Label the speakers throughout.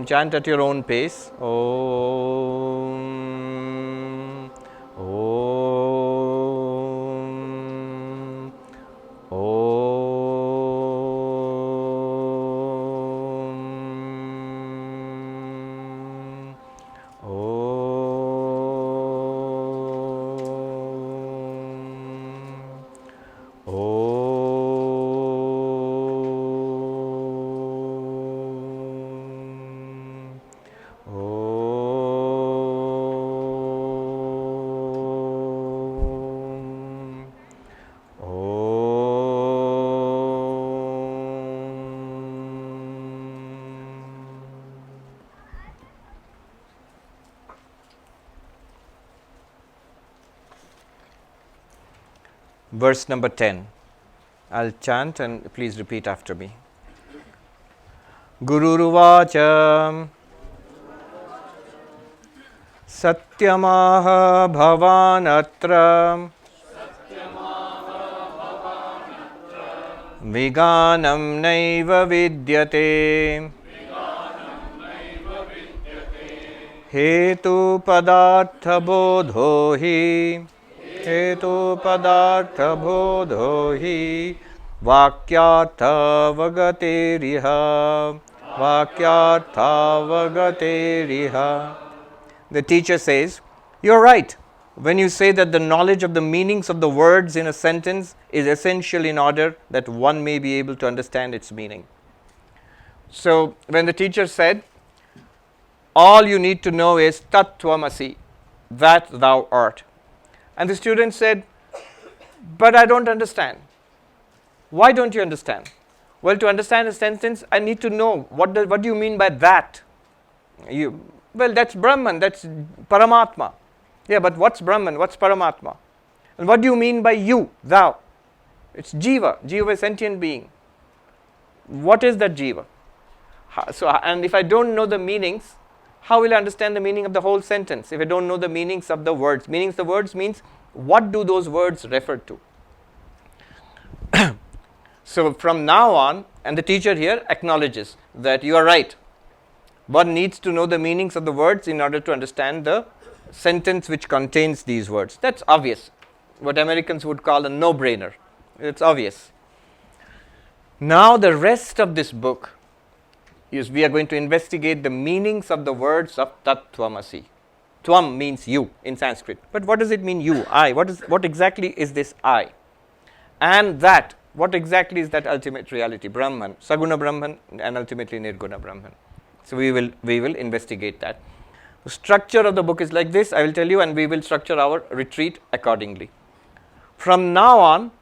Speaker 1: chant at your own pace. Om. Om. Om. Om. Verse number 10. I'll chant and please repeat after me. Gururuvacha Satyamaha Bhavanatra Viganam Naiva Vidyate Hetu Padartha Bodhohi Hetu Padartha Bodhohi Vakyartha Vagateriha Vakyartha Vagateriha. The teacher says, you're right when you say that the knowledge of the meanings of the words in a sentence is essential in order that one may be able to understand its meaning. So, when the teacher said, all you need to know is Tat Tvamasi, that thou art. And the student said, but I don't understand. Why don't you understand? Well, to understand a sentence, I need to know what do you mean by that? Well, that's Brahman, that's Paramatma. Yeah, but what's Brahman? What's Paramatma? And what do you mean by you, thou? It's Jiva. Jiva is sentient being. What is that Jiva? And if I don't know the meanings, how will I understand the meaning of the whole sentence if I don't know the meanings of the words? Meanings of the words means what do those words refer to? So from now on, and the teacher here acknowledges that you are right. One needs to know the meanings of the words in order to understand the sentence which contains these words. That's obvious. What Americans would call a no-brainer. It's obvious. Now the rest of this book is we are going to investigate the meanings of the words of Tat Tvamasi. Tvam means you in Sanskrit. But what does it mean you, I? What exactly is this I? And that, what exactly is that ultimate reality? Brahman, Saguna Brahman and ultimately Nirguna Brahman. So we will investigate that. The structure of the book is like this, I will tell you, and we will structure our retreat accordingly. From now on,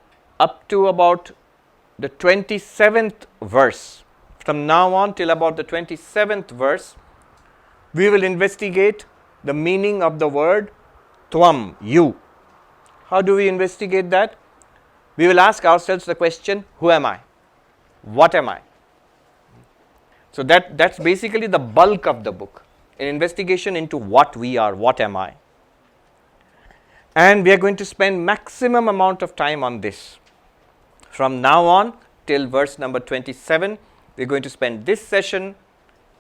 Speaker 1: up to about the 27th verse, from now on till about the 27th verse, we will investigate the meaning of the word Tvam, you. How do we investigate that? We will ask ourselves the question, who am I? What am I? So that's basically the bulk of the book, an investigation into what we are, what am I. And we are going to spend maximum amount of time on this. From now on till verse number 27, we are going to spend this session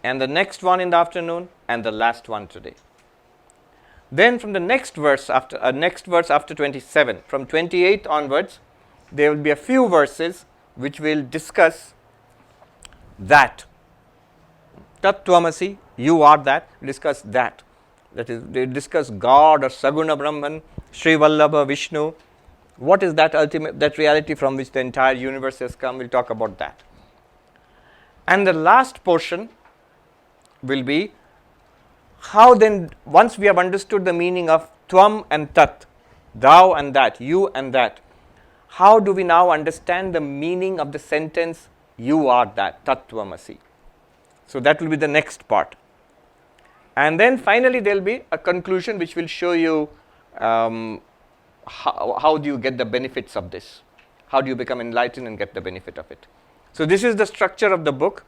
Speaker 1: and the next one in the afternoon and the last one today. Then from the next verse after 27, from 28 onwards, there will be a few verses which will discuss that. Tat Tvamasi, you are that, discuss that. That is, they discuss God or Saguna Brahman, Sri Vallabha, Vishnu. What is that ultimate, that reality from which the entire universe has come? We'll talk about that. And the last portion will be how then, once we have understood the meaning of Tvam and Tat, thou and that, you and that, how do we now understand the meaning of the sentence, you are that, Tat Tvamasi? So that will be the next part. And then finally there will be a conclusion which will show you how do you get the benefits of this? How do you become enlightened and get the benefit of it? So this is the structure of the book,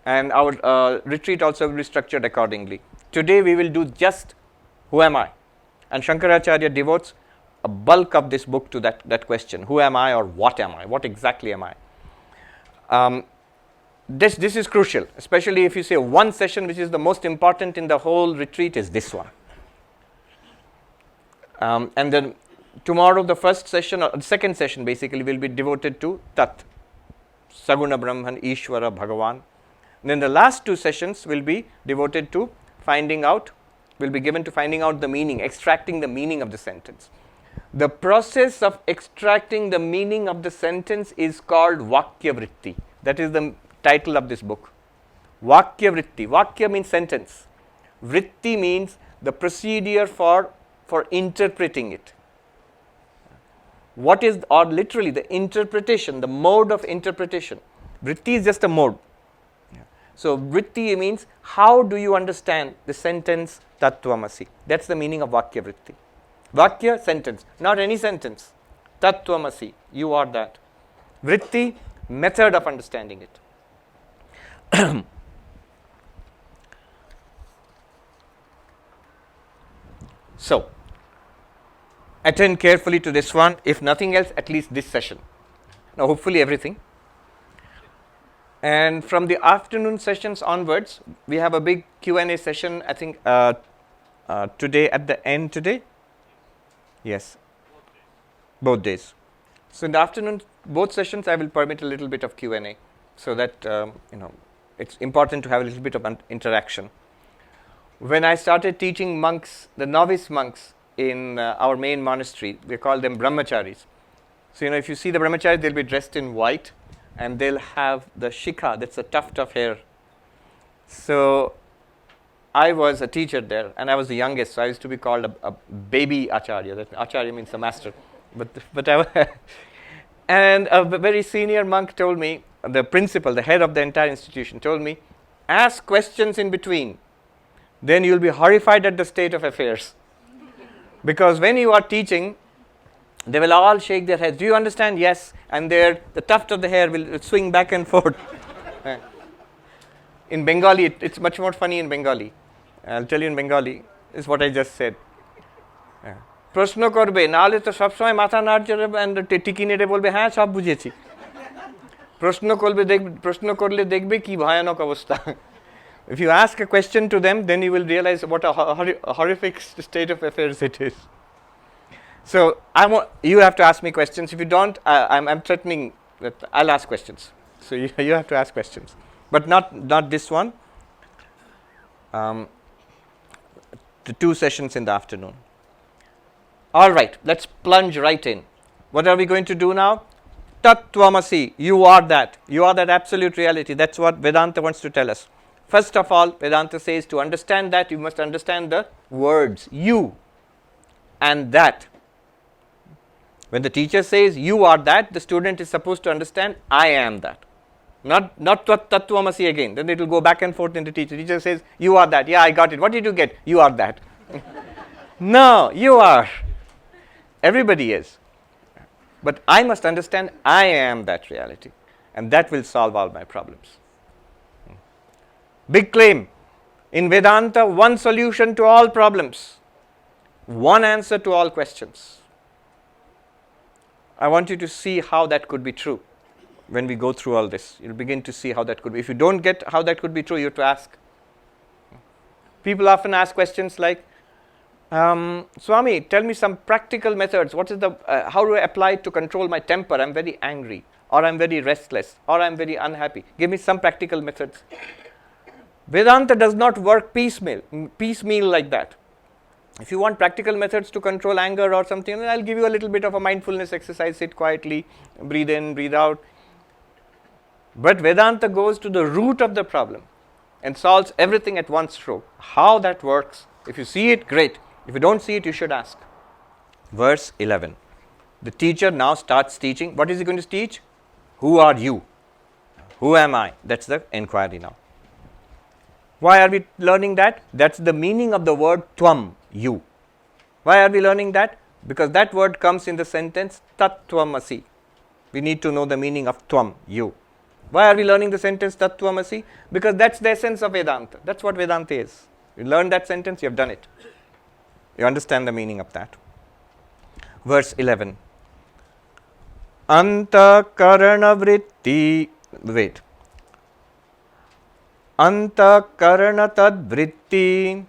Speaker 1: and our retreat also will be structured accordingly. Today we will do just who am I? And Sankaracharya devotes a bulk of this book to that question, who am I or what am I? What exactly am I? This is crucial, especially if you say one session which is the most important in the whole retreat is this one. And then tomorrow the first session, or the second session basically will be devoted to Tat, Saguna Brahman, Ishvara, Bhagavan. And then the last two sessions will be devoted to will be given to finding out the meaning, extracting the meaning of the sentence. The process of extracting the meaning of the sentence is called Vakyavritti. That is the title of this book. Vakyavritti. Vakya means sentence. Vritti means the procedure for interpreting it. What is, or literally the interpretation, the mode of interpretation. Vritti is just a mode. So, vritti means how do you understand the sentence Tattvamasi. That's the meaning of Vakyavritti. Vakya, sentence, not any sentence. Tattvamasi, you are that. Vritti, method of understanding it. So, attend carefully to this one, if nothing else, at least this session. Now, hopefully everything. And from the afternoon sessions onwards, we have a big Q&A session, I think today, at the end today. Yes, both days. So in the afternoon, both sessions, I will permit a little bit of Q&A, so that it's important to have a little bit of interaction. When I started teaching monks, the novice monks in our main monastery, we call them brahmacharis. So if you see the brahmacharis, they'll be dressed in white, and they'll have the shikha, that's a tuft of hair. So I was a teacher there, and I was the youngest, so I used to be called a baby acharya. That acharya means the master. But I and a very senior monk told me, the principal, the head of the entire institution, told me, ask questions in between. Then you'll be horrified at the state of affairs. Because when you are teaching, they will all shake their heads. Do you understand? Yes. And the tuft of the hair will swing back and forth. In Bengali, it's much more funny in Bengali. I'll tell you in Bengali, is what I just said. প্রশ্ন করবে নাহলে তো সবসময় মাথা নাড়ছে and টিকি নেড়ে বলবে হ্যাঁ সব বুঝেছি প্রশ্ন করলে দেখবে কি ভয়ানক অবস্থা. If you ask a question to them, then you will realize what a horrific state of affairs it is. So you have to ask me questions. If you don't, I'm threatening that I'll ask questions. So you have to ask questions, but not this one. The two sessions in the afternoon. All right, let's plunge right in. What are we going to do now? Tattvamasi, you are that. You are that absolute reality. That's what Vedanta wants to tell us. First of all, Vedanta says to understand that, you must understand the words, you and that. When the teacher says, you are that, the student is supposed to understand, I am that. Not Tattvamasi again. Then it will go back and forth in the teacher. The teacher says, you are that. Yeah, I got it. What did you get? You are that. No, you are. Everybody is. But I must understand, I am that reality. And that will solve all my problems. Big claim. In Vedanta, one solution to all problems. One answer to all questions. I want you to see how that could be true. When we go through all this, you'll begin to see how that could be. If you don't get how that could be true, you have to ask. People often ask questions like, Swami, tell me some practical methods. What is how do I apply it to control my temper? I'm very angry, or I'm very restless, or I'm very unhappy. Give me some practical methods. Vedanta does not work piecemeal like that. If you want practical methods to control anger or something, then I'll give you a little bit of a mindfulness exercise. Sit quietly, breathe in, breathe out. But Vedanta goes to the root of the problem and solves everything at one stroke. How that works, if you see it, great. If you don't see it, you should ask. Verse 11. The teacher now starts teaching. What is he going to teach? Who are you? Who am I? That's the inquiry now. Why are we learning that? That's the meaning of the word tvam, you. Why are we learning that? Because that word comes in the sentence Tattvamasi. We need to know the meaning of tvam, you. Why are we learning the sentence Tattvamasi? Because that's the essence of Vedanta. That's what Vedanta is. You learn that sentence, you have done it. You understand the meaning of that. Verse 11. Antakaranavritti. Wait. Antakarana tad vritti.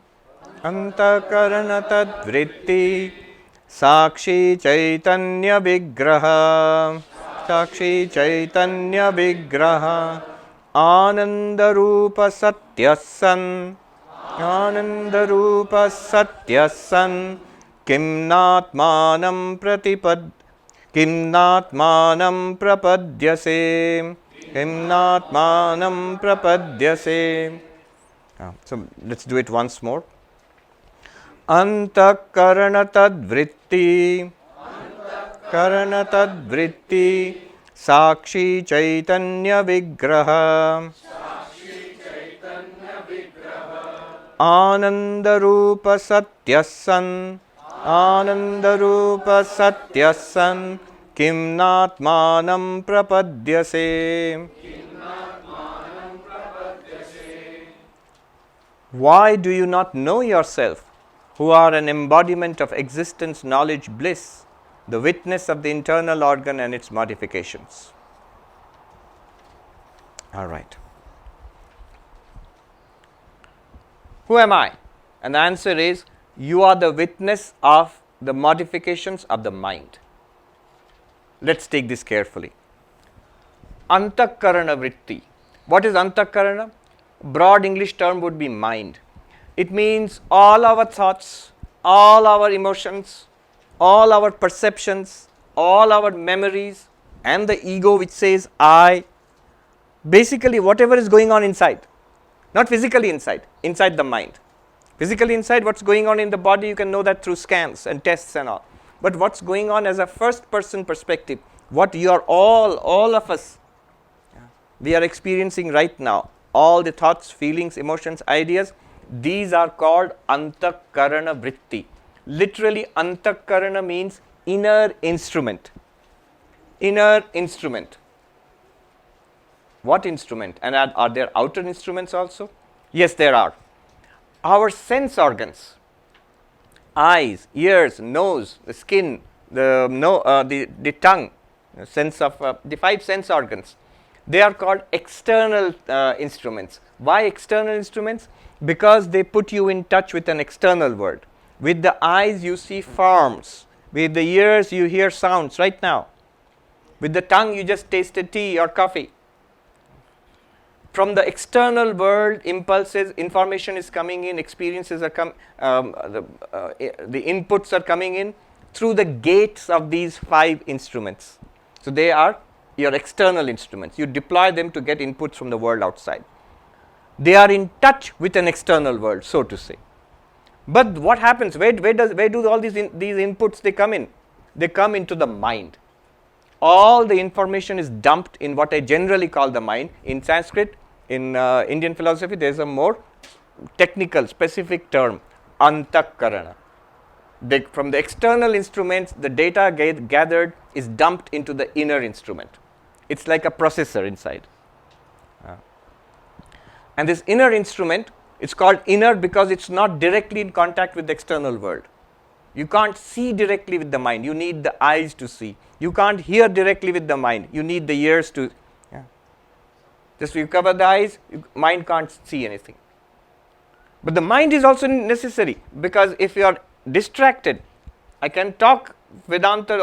Speaker 1: Antakarana tad vritti. Sakshi Chaitanya Vigraha. Sakshi Chaitanya Vigraha. Anandarupa Satyasan. Anandarupa Satyasan. Kimnatmanam Pratipad. Kimnatmanam Prapadyase. Kimnatmanam Prapadyase. So let's do it once more. Antakarana tad vritti. Karana tad vritti. Sakshi Chaitanya Vigraha. Anandarupa Satyasan. Anandarupa Satyasan. Kimnatmanam Prapadyase. Why do you not know yourself, who are an embodiment of existence, knowledge, bliss, the witness of the internal organ and its modifications? All right. Who am I? And the answer is, you are the witness of the modifications of the mind. Let's take this carefully. Antakarana vritti. What is antakarana? Broad English term would be mind. It means all our thoughts, all our emotions, all our perceptions, all our memories, and the ego which says I. Basically, whatever is going on inside, not physically inside the mind. Physically inside, what's going on in the body, you can know that through scans and tests and all. But what's going on as a first person perspective, what you are all of us, we are experiencing right now, all the thoughts, feelings, emotions, ideas, these are called antakarana vritti. Literally, antakarana means inner instrument. Inner instrument. What instrument? And are there outer instruments also? Yes, there are. Our sense organs, eyes, ears, nose, the skin, the tongue, sense of the 5 sense organs, they are called external instruments. Why external instruments? Because they put you in touch with an external world. With the eyes you see forms, with the ears you hear sounds right now, with the tongue you just tasted tea or coffee. From the external world, impulses, information is coming in, experiences are the inputs are coming in through the gates of these 5 instruments. So they are your external instruments. You deploy them to get inputs from the world outside. They are in touch with an external world, so to say. But what happens? Where do all these inputs they come in? They come into the mind. All the information is dumped in what I generally call the mind. In Sanskrit, in Indian philosophy, there is a more technical, specific term, antakarana. From the external instruments, the data gathered is dumped into the inner instrument. It's like a processor inside. And this inner instrument, it's called inner because it's not directly in contact with the external world. You can't see directly with the mind. You need the eyes to see. You can't hear directly with the mind. You need the ears to. Just you cover the eyes, mind can't see anything. But the mind is also necessary, because if you are distracted, I can talk Vedanta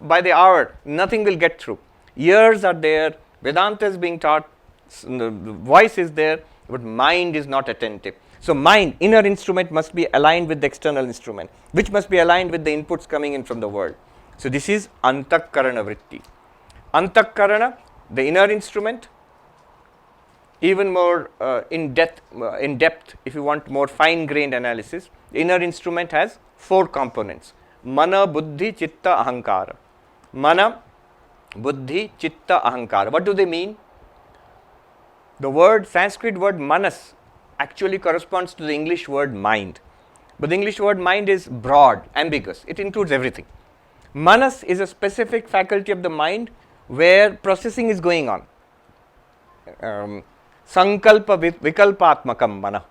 Speaker 1: by the hour, nothing will get through. Ears are there, Vedanta is being taught, the voice is there, but mind is not attentive. So mind, inner instrument, must be aligned with the external instrument, which must be aligned with the inputs coming in from the world. So this is antakarana vritti. Antakarana, the inner instrument. Even more in depth, if you want more fine-grained analysis, the inner instrument has 4 components. Mana, buddhi, chitta, ahankara. Mana, buddhi, chitta, ahankara. What do they mean? The Sanskrit word manas actually corresponds to the English word mind. But the English word mind is broad, ambiguous. It includes everything. Manas is a specific faculty of the mind where processing is going on. Sankalpa vikalpatmakam mana.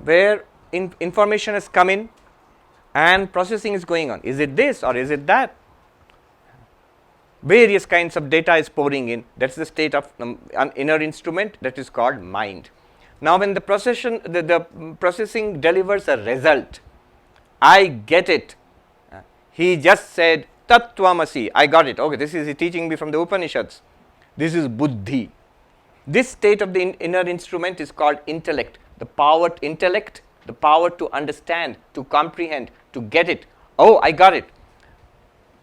Speaker 1: Where information has come in and processing is going on. Is it this or is it that? various kinds of data is pouring in. That's the state of an inner instrument that is called mind. Now when the processing delivers a result, I get it. He just said Tattvamasi, I got it. Okay, this is he teaching me from the Upanishads. This is buddhi. This state of the inner instrument is called intellect. The power to understand, to comprehend, to get it. Oh, I got it.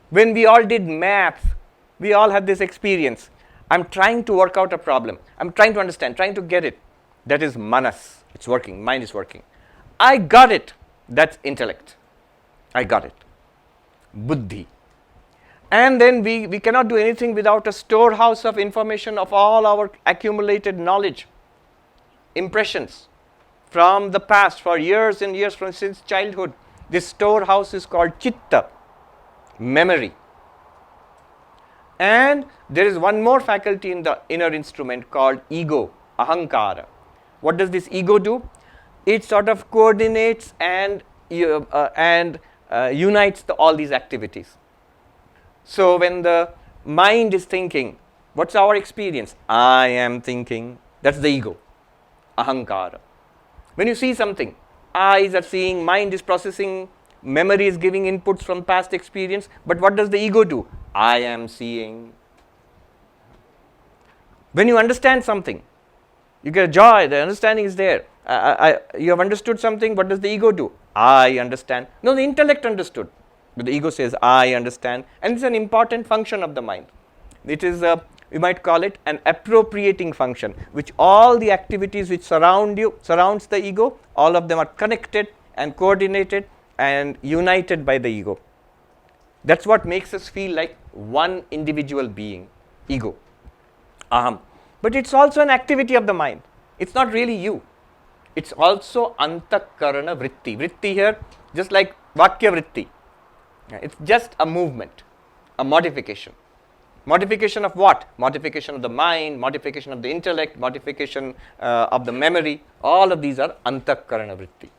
Speaker 1: When we all did math, we all had this experience. I'm trying to work out a problem. I'm trying to understand, trying to get it. That is manas. It's working. Mind is working. I got it. That's intellect. I got it. Buddhi. And then we cannot do anything without a storehouse of information of all our accumulated knowledge, impressions from the past for years and years, since childhood. This storehouse is called chitta, memory. And there is one more faculty in the inner instrument called ego, ahankara. What does this ego do? It sort of coordinates and unites all these activities. So when the mind is thinking, what's our experience? I am thinking. That's the ego, ahankara. When you see something, eyes are seeing, mind is processing, memory is giving inputs from past experience. But what does the ego do? I am seeing. When you understand something, you get joy, the understanding is there. You have understood something, what does the ego do? I understand. No, the intellect understood. But the ego says, I understand. And it's an important function of the mind. It is, we might call it an appropriating function, which all the activities which surrounds the ego, all of them are connected and coordinated and united by the ego. That's what makes us feel like one individual being, ego, aham. But it's also an activity of the mind. It's not really you. It's also antakarana vritti. Vritti here, just like Vakyavritti. It's just a movement, a modification. Modification of what? Modification of the mind, modification of the intellect, modification of the memory. All of these are antakarana vritti.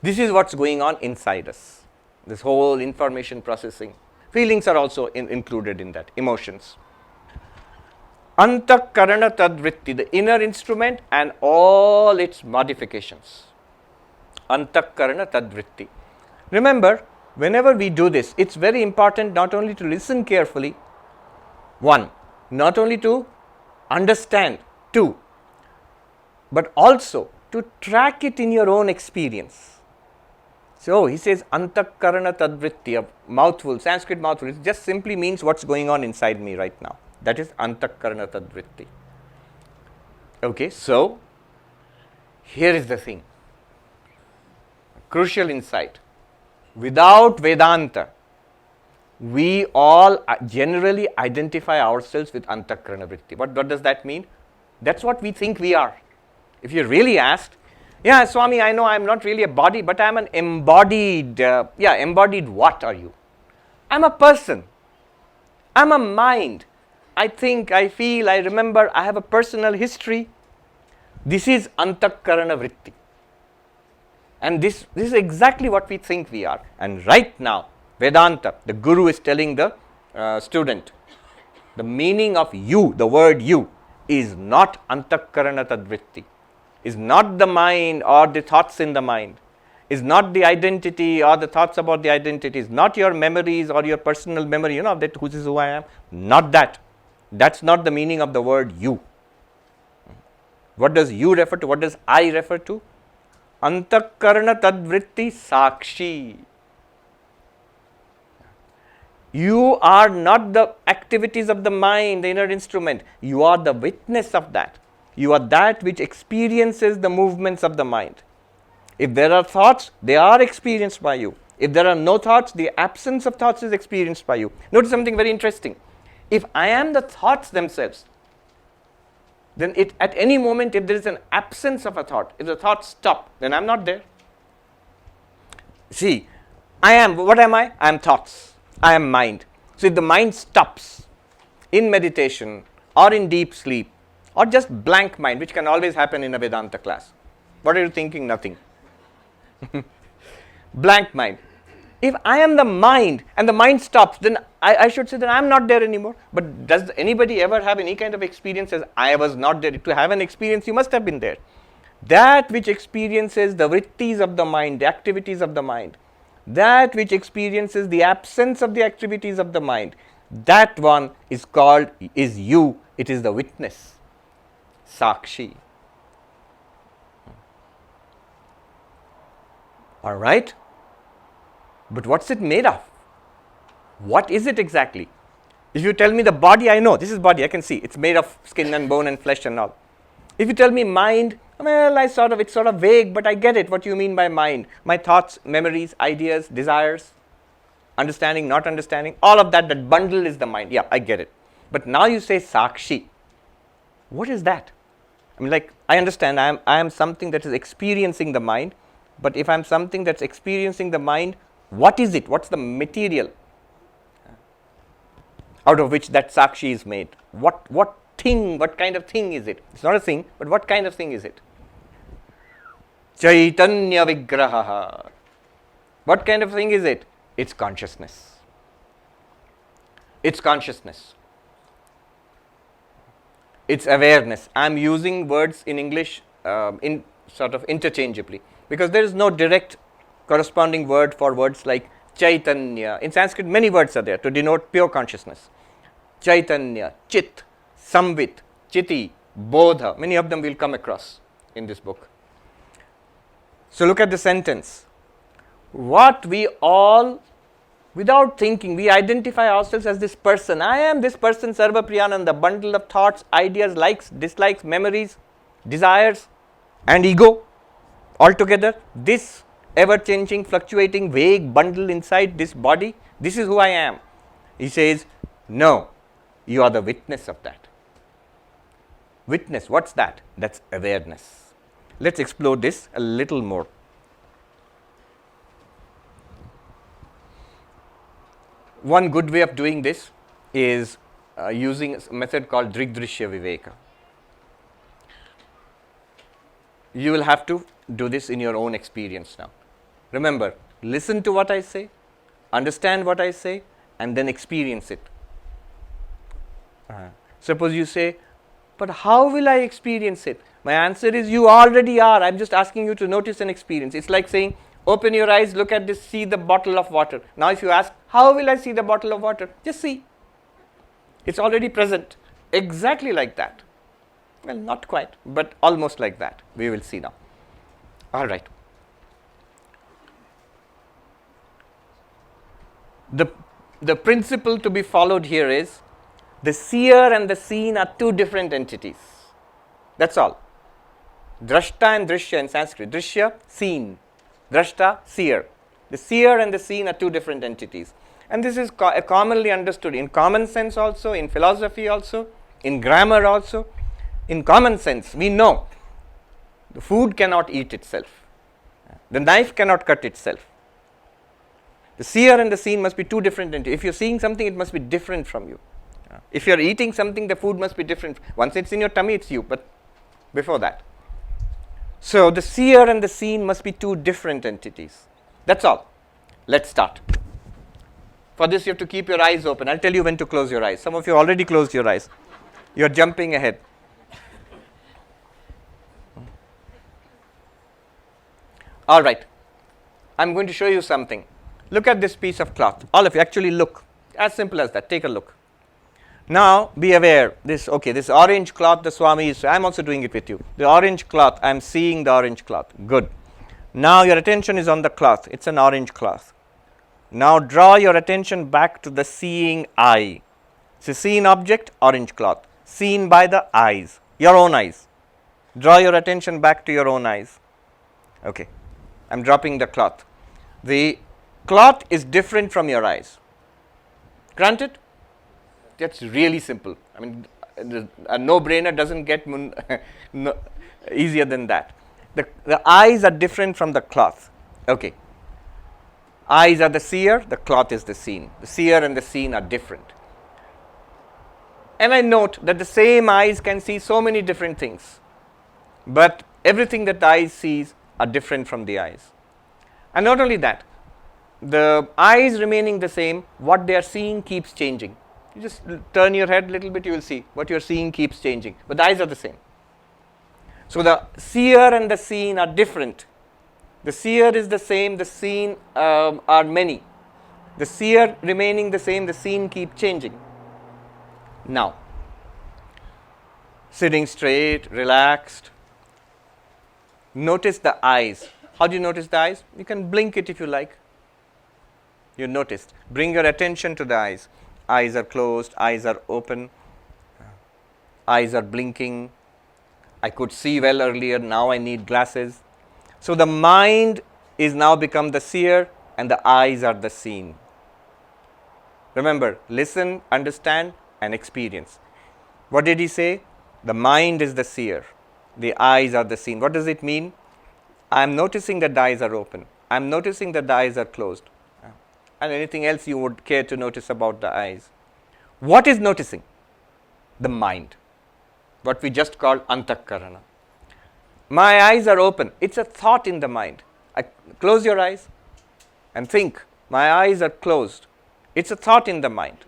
Speaker 1: This is what's going on inside us. This whole information processing. Feelings are also included in that, emotions. Antakarana tadvritti, the inner instrument and all its modifications. Antakarana tadvritti. Remember, whenever we do this, it's very important not only to listen carefully, one, not only to understand, two, but also to track it in your own experience. So he says antakarana tadvritti, a mouthful, Sanskrit mouthful. It just simply means what's going on inside me right now. That is antakarana tadvritti. Okay, so here is the thing. Crucial insight. Without Vedanta, we all generally identify ourselves with antakarana vritti. What does that mean? That's what we think we are. If you're really asked, yeah, Swami, I know I'm not really a body, but I'm an embodied, embodied what are you? I'm a person. I'm a mind. I think, I feel, I remember, I have a personal history. This is antakarana vritti. And this is exactly what we think we are. And right now, Vedanta, the Guru is telling the student, the meaning of you, the word you, is not antakarana tadvritti, is not the mind or the thoughts in the mind, is not the identity or the thoughts about the identity, is not your memories or your personal memory, that this is who I am. Not that. That's not the meaning of the word you. What does you refer to? What does I refer to? Antakarana tadvritti sakshi. You are not the activities of the mind, the inner instrument. You are the witness of that. You are that which experiences the movements of the mind. If there are thoughts, they are experienced by you. If there are no thoughts, the absence of thoughts is experienced by you. Notice something very interesting. If I am the thoughts themselves, then at any moment, if there is an absence of a thought, if the thoughts stop, then I'm not there. See, what am I? I am thoughts. I am mind. So if the mind stops in meditation or in deep sleep or just blank mind, which can always happen in a Vedanta class. What are you thinking? Nothing. Blank mind. If I am the mind and the mind stops, then I should say that I am not there anymore. But does anybody ever have any kind of experience as I was not there? To have an experience, you must have been there. That which experiences the vrittis of the mind, the activities of the mind, that which experiences the absence of the activities of the mind, that one is called, is you, it is the witness, Sakshi. Alright? But what's it made of? What is it exactly? If you tell me the body, I know, this is body, I can see, it's made of skin and bone and flesh and all. If you tell me mind, well, it's sort of vague, but I get it, what you mean by mind. My thoughts, memories, ideas, desires, understanding, not understanding, all of that, that bundle is the mind. Yeah, I get it. But now you say Sakshi. What is that? I mean, like, I understand I am something that is experiencing the mind, but if I'm something that's experiencing the mind, what is it? What's the material out of which that Sakshi is made? What thing, what kind of thing is it? It's not a thing, but what kind of thing is it? Chaitanya Vigraha. What kind of thing is it? It's consciousness. It's consciousness. It's awareness. I'm using words in English in sort of interchangeably because there is no direct corresponding word for words like Chaitanya. In Sanskrit, many words are there to denote pure consciousness. Chaitanya, Chit, Samvit, Chiti, Bodha. Many of them we'll come across in this book. So look at the sentence. What we all, without thinking, we identify ourselves as this person. I am this person, Sarvapriyananda, bundle of thoughts, ideas, likes, dislikes, memories, desires, and ego altogether. This ever-changing, fluctuating, vague bundle inside this body. This is who I am. He says, no, you are the witness of that. Witness, what's that? That's awareness. Let's explore this a little more. One good way of doing this is using a method called Drigdrishya Viveka. You will have to do this in your own experience now. Remember, listen to what I say, understand what I say, and then experience it. Suppose you say, but how will I experience it? My answer is, you already are. I'm just asking you to notice and experience. It's like saying, open your eyes, look at this, see the bottle of water. Now if you ask, how will I see the bottle of water? Just see. It's already present. Exactly like that. Well, not quite, but almost like that. We will see now. All right. The principle to be followed here is, the seer and the seen are two different entities. That's all. Drashta and Drishya in Sanskrit. Drishya, seen. Drashta, seer. The seer and the seen are two different entities. And this is commonly understood in common sense also, in philosophy also, in grammar also. In common sense, we know the food cannot eat itself. The knife cannot cut itself. The seer and the seen must be two different entities. If you're seeing something, it must be different from you. If you're eating something, the food must be different. Once it's in your tummy, it's you, but before that. So the seer and the seen must be two different entities. That's all. Let's start. For this, you have to keep your eyes open. I'll tell you when to close your eyes. Some of you already closed your eyes. You're jumping ahead. All right. I'm going to show you something. Look at this piece of cloth. All of you, actually look. As simple as that. Take a look. Now, be aware, this orange cloth, the Swami is, I'm also doing it with you. The orange cloth, I'm seeing the orange cloth. Good. Now, your attention is on the cloth. It's an orange cloth. Now, draw your attention back to the seeing eye. It's a seen object, orange cloth. Seen by the eyes, your own eyes. Draw your attention back to your own eyes. Okay. I'm dropping the cloth. The cloth is different from your eyes. Granted? That's really simple. I mean, a no-brainer doesn't get easier than that. The eyes are different from the cloth. Okay. Eyes are the seer, the cloth is the seen. The seer and the seen are different. And I note that the same eyes can see so many different things. But everything that the eyes sees are different from the eyes. And not only that, the eyes remaining the same, what they are seeing keeps changing. You just turn your head a little bit, you will see what you are seeing keeps changing, but the eyes are the same. So the seer and the seen are different. The seer is the same, the seen are many. The seer remaining the same, the seen keep changing. Now, sitting straight, relaxed, notice the eyes. How do you notice the eyes? You can blink it if you like. You noticed. Bring your attention to the eyes. Eyes are closed, eyes are open, eyes are blinking. I could see well earlier, now I need glasses. So the mind is now become the seer and the eyes are the seen. Remember, listen, understand and experience. What did he say? The mind is the seer, the eyes are the seen. What does it mean? I am noticing that the eyes are open. I am noticing that the eyes are closed. And anything else you would care to notice about the eyes. What is noticing? The mind. What we just called antakarana. My eyes are open. It's a thought in the mind. Close your eyes and think. My eyes are closed. It's a thought in the mind.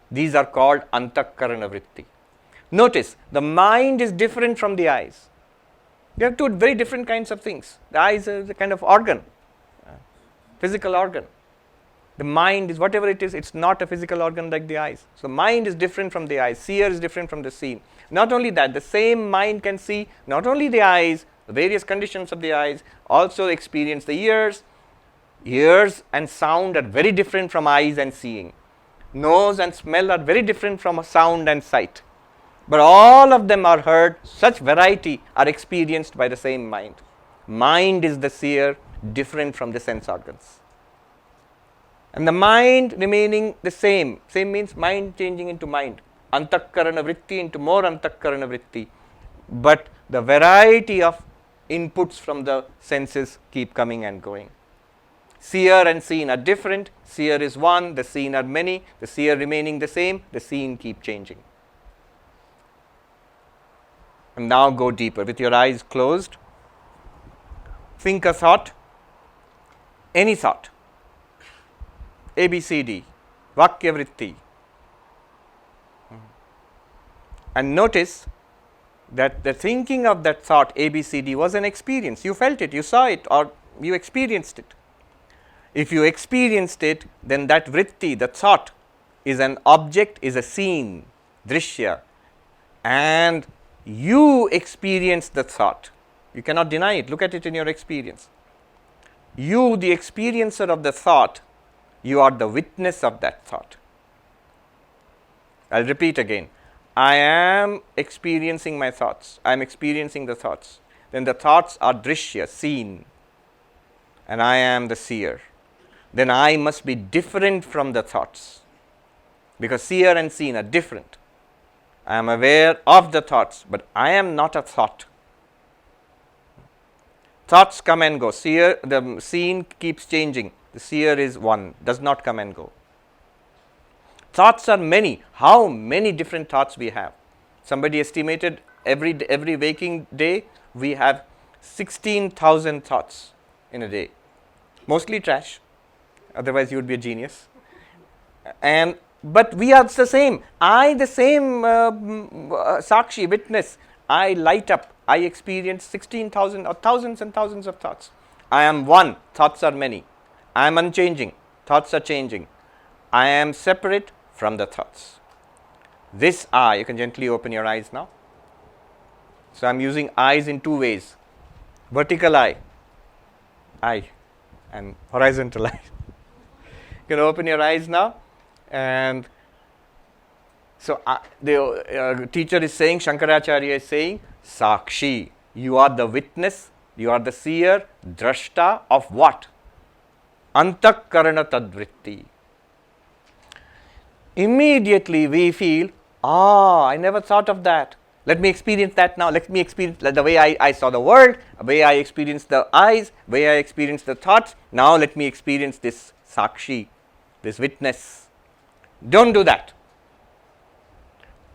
Speaker 1: These are called antakarana vritti. Notice, the mind is different from the eyes. They are two very different kinds of things. The eyes is a kind of organ, physical organ. The mind is whatever it is, it's not a physical organ like the eyes. So mind is different from the eyes. Seer is different from the seen. Not only that, the same mind can see not only the eyes, the various conditions of the eyes, also experience the ears. Ears and sound are very different from eyes and seeing. Nose and smell are very different from sound and sight. But all of them are heard, such variety are experienced by the same mind. Mind is the seer, different from the sense organs. And the mind remaining the same. Same means mind changing into mind. Antakarana vritti into more antakarana vritti. But the variety of inputs from the senses keep coming and going. Seer and seen are different. Seer is one, the seen are many. The seer remaining the same, the seen keep changing. And now go deeper. With your eyes closed, think a thought, any thought. ABCD, Vakyavritti. And notice that the thinking of that thought ABCD was an experience. You felt it, you saw it, or you experienced it. If you experienced it, then that vritti, the thought, is an object, is a scene, drishya, and you experienced the thought. You cannot deny it. Look at it in your experience. You, the experiencer of the thought, you are the witness of that thought. I'll repeat again. I am experiencing my thoughts. I am experiencing the thoughts. Then the thoughts are drishya, seen, and I am the seer. Then I must be different from the thoughts, because seer and seen are different. I am aware of the thoughts, but I am not a thought. Thoughts come and go. Seer, the seen keeps changing. The seer is one, does not come and go. Thoughts are many. How many different thoughts we have? Somebody estimated every waking day we have 16,000 thoughts in a day. Mostly trash. Otherwise you would be a genius. But we are the same. I, the same Sakshi, witness, I light up. I experience 16,000 or thousands and thousands of thoughts. I am one. Thoughts are many. I am unchanging. Thoughts are changing. I am separate from the thoughts. This eye, you can gently open your eyes now. So I am using eyes in two ways. Vertical eye, and horizontal eye. You can open your eyes now. And so the teacher is saying, Sankaracharya is saying, Sakshi, you are the witness, you are the seer, drashta of what? Antakarana tadvritti. Immediately we feel, I never thought of that. Let me experience that now. Let me experience the way I saw the world, the way I experienced the eyes, the way I experienced the thoughts. Now let me experience this Sakshi, this witness. Don't do that.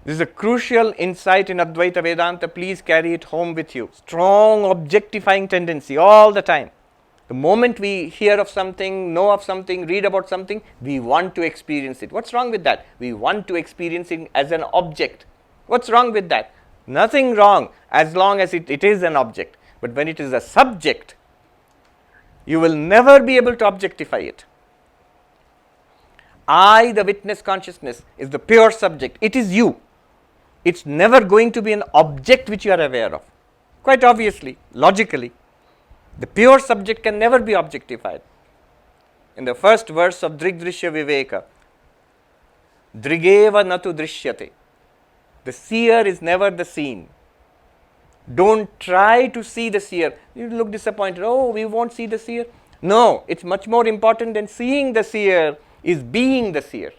Speaker 1: This is a crucial insight in Advaita Vedanta. Please carry it home with you. Strong objectifying tendency all the time. The moment we hear of something, know of something, read about something, we want to experience it. What's wrong with that? We want to experience it as an object. What's wrong with that? Nothing wrong, as long as it is an object. But when it is a subject, you will never be able to objectify it. I, the witness consciousness, is the pure subject. It is you. It's never going to be an object which you are aware of. Quite obviously, logically, the pure subject can never be objectified. In the first verse of Drigdrishya Viveka, Drigeva natu drishyate. The seer is never the seen. Don't try to see the seer. You look disappointed. Oh, we won't see the seer. No, it's much more important than seeing the seer is being the seer.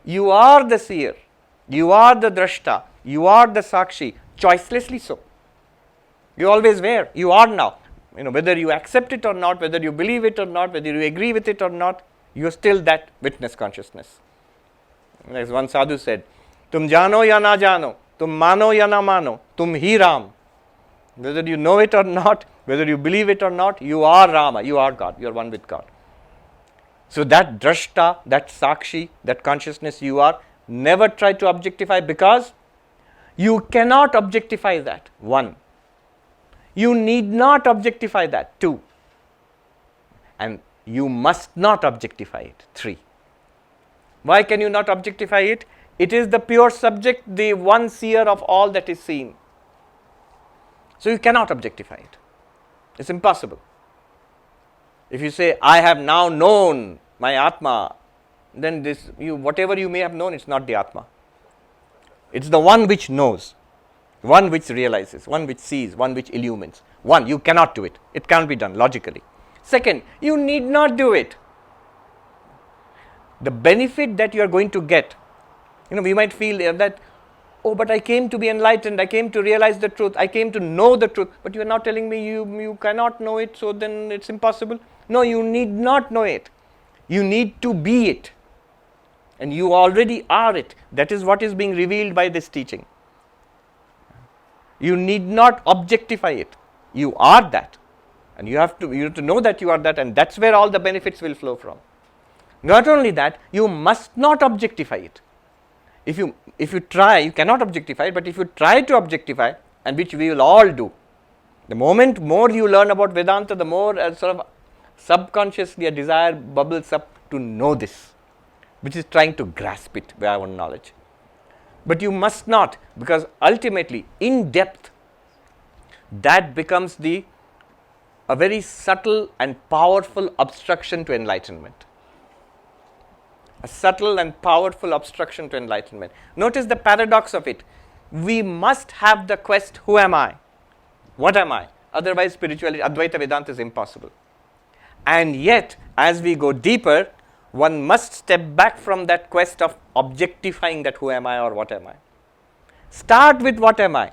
Speaker 1: You are the seer. You are the drashta. You are the sakshi. Choicelessly so. You always were. You are now. Whether you accept it or not, whether you believe it or not, whether you agree with it or not, you are still that witness consciousness. As one sadhu said, Tum jano ya na jano, tum mano ya na mano, tum hi Ram. Whether you know it or not, whether you believe it or not, you are Rama, you are God, you are one with God. So that drashta, that sakshi, that consciousness you are, never try to objectify, because you cannot objectify that. 1. You need not objectify that. 2. And you must not objectify it. 3. Why can you not objectify it? It is the pure subject, the one seer of all that is seen. So you cannot objectify it. It's impossible. If you say, I have now known my Atma, then whatever you may have known, it's not the Atma. It's the one which knows, one which realizes, one which sees, one which illumines. 1, you cannot do it. It can't be done logically. 2nd, you need not do it. The benefit that you are going to get, we might feel that, oh, but I came to be enlightened, I came to realize the truth, I came to know the truth, but you are not telling me you cannot know it, so then it's impossible. No, you need not know it. You need to be it. And you already are it. That is what is being revealed by this teaching. You need not objectify it. You are that. And you have to know that you are that, and that's where all the benefits will flow from. Not only that, you must not objectify it. If you try, you cannot objectify it, but if you try to objectify, and which we will all do, the moment more you learn about Vedanta, the more sort of subconsciously a desire bubbles up to know this, which is trying to grasp it by our own knowledge. But you must not, because ultimately, in depth, that becomes a very subtle and powerful obstruction to enlightenment. A subtle and powerful obstruction to enlightenment. Notice the paradox of it. We must have the quest, who am I? What am I? Otherwise, spirituality, Advaita Vedanta is impossible. And yet, as we go deeper, one must step back from that quest of objectifying that who am I or what am I. Start with what am I?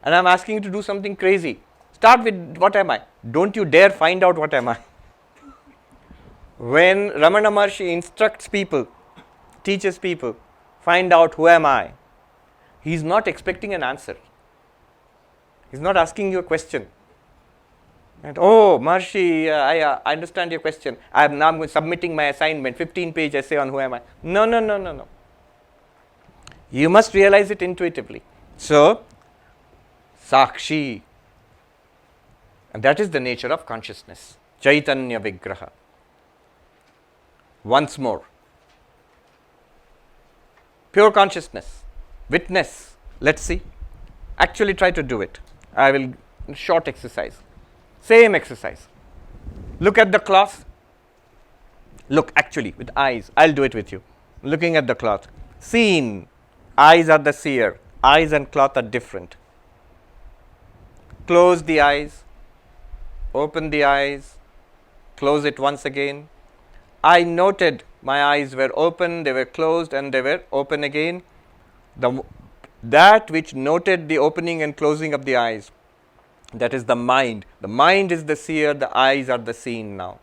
Speaker 1: And I'm asking you to do something crazy. Start with what am I? Don't you dare find out what am I. When Ramana Maharshi instructs people, teaches people, find out who am I, he's not expecting an answer. He's not asking you a question. And, oh, Maharshi, I understand your question. I'm now submitting my assignment, 15-page essay on who am I. No. You must realize it intuitively. So, Sakshi. And that is the nature of consciousness. Chaitanya Vigraha. Once more. Pure consciousness. Witness. Let's see. Actually try to do it. I will, short exercise. Same exercise. Look at the cloth. Look, actually, with eyes. I'll do it with you. Looking at the cloth. Seen. Eyes are the seer. Eyes and cloth are different. Close the eyes. Open the eyes. Close it once again. I noted my eyes were open, they were closed, and they were open again. That which noted the opening and closing of the eyes, that is the mind. The mind is the seer, the eyes are the seen now.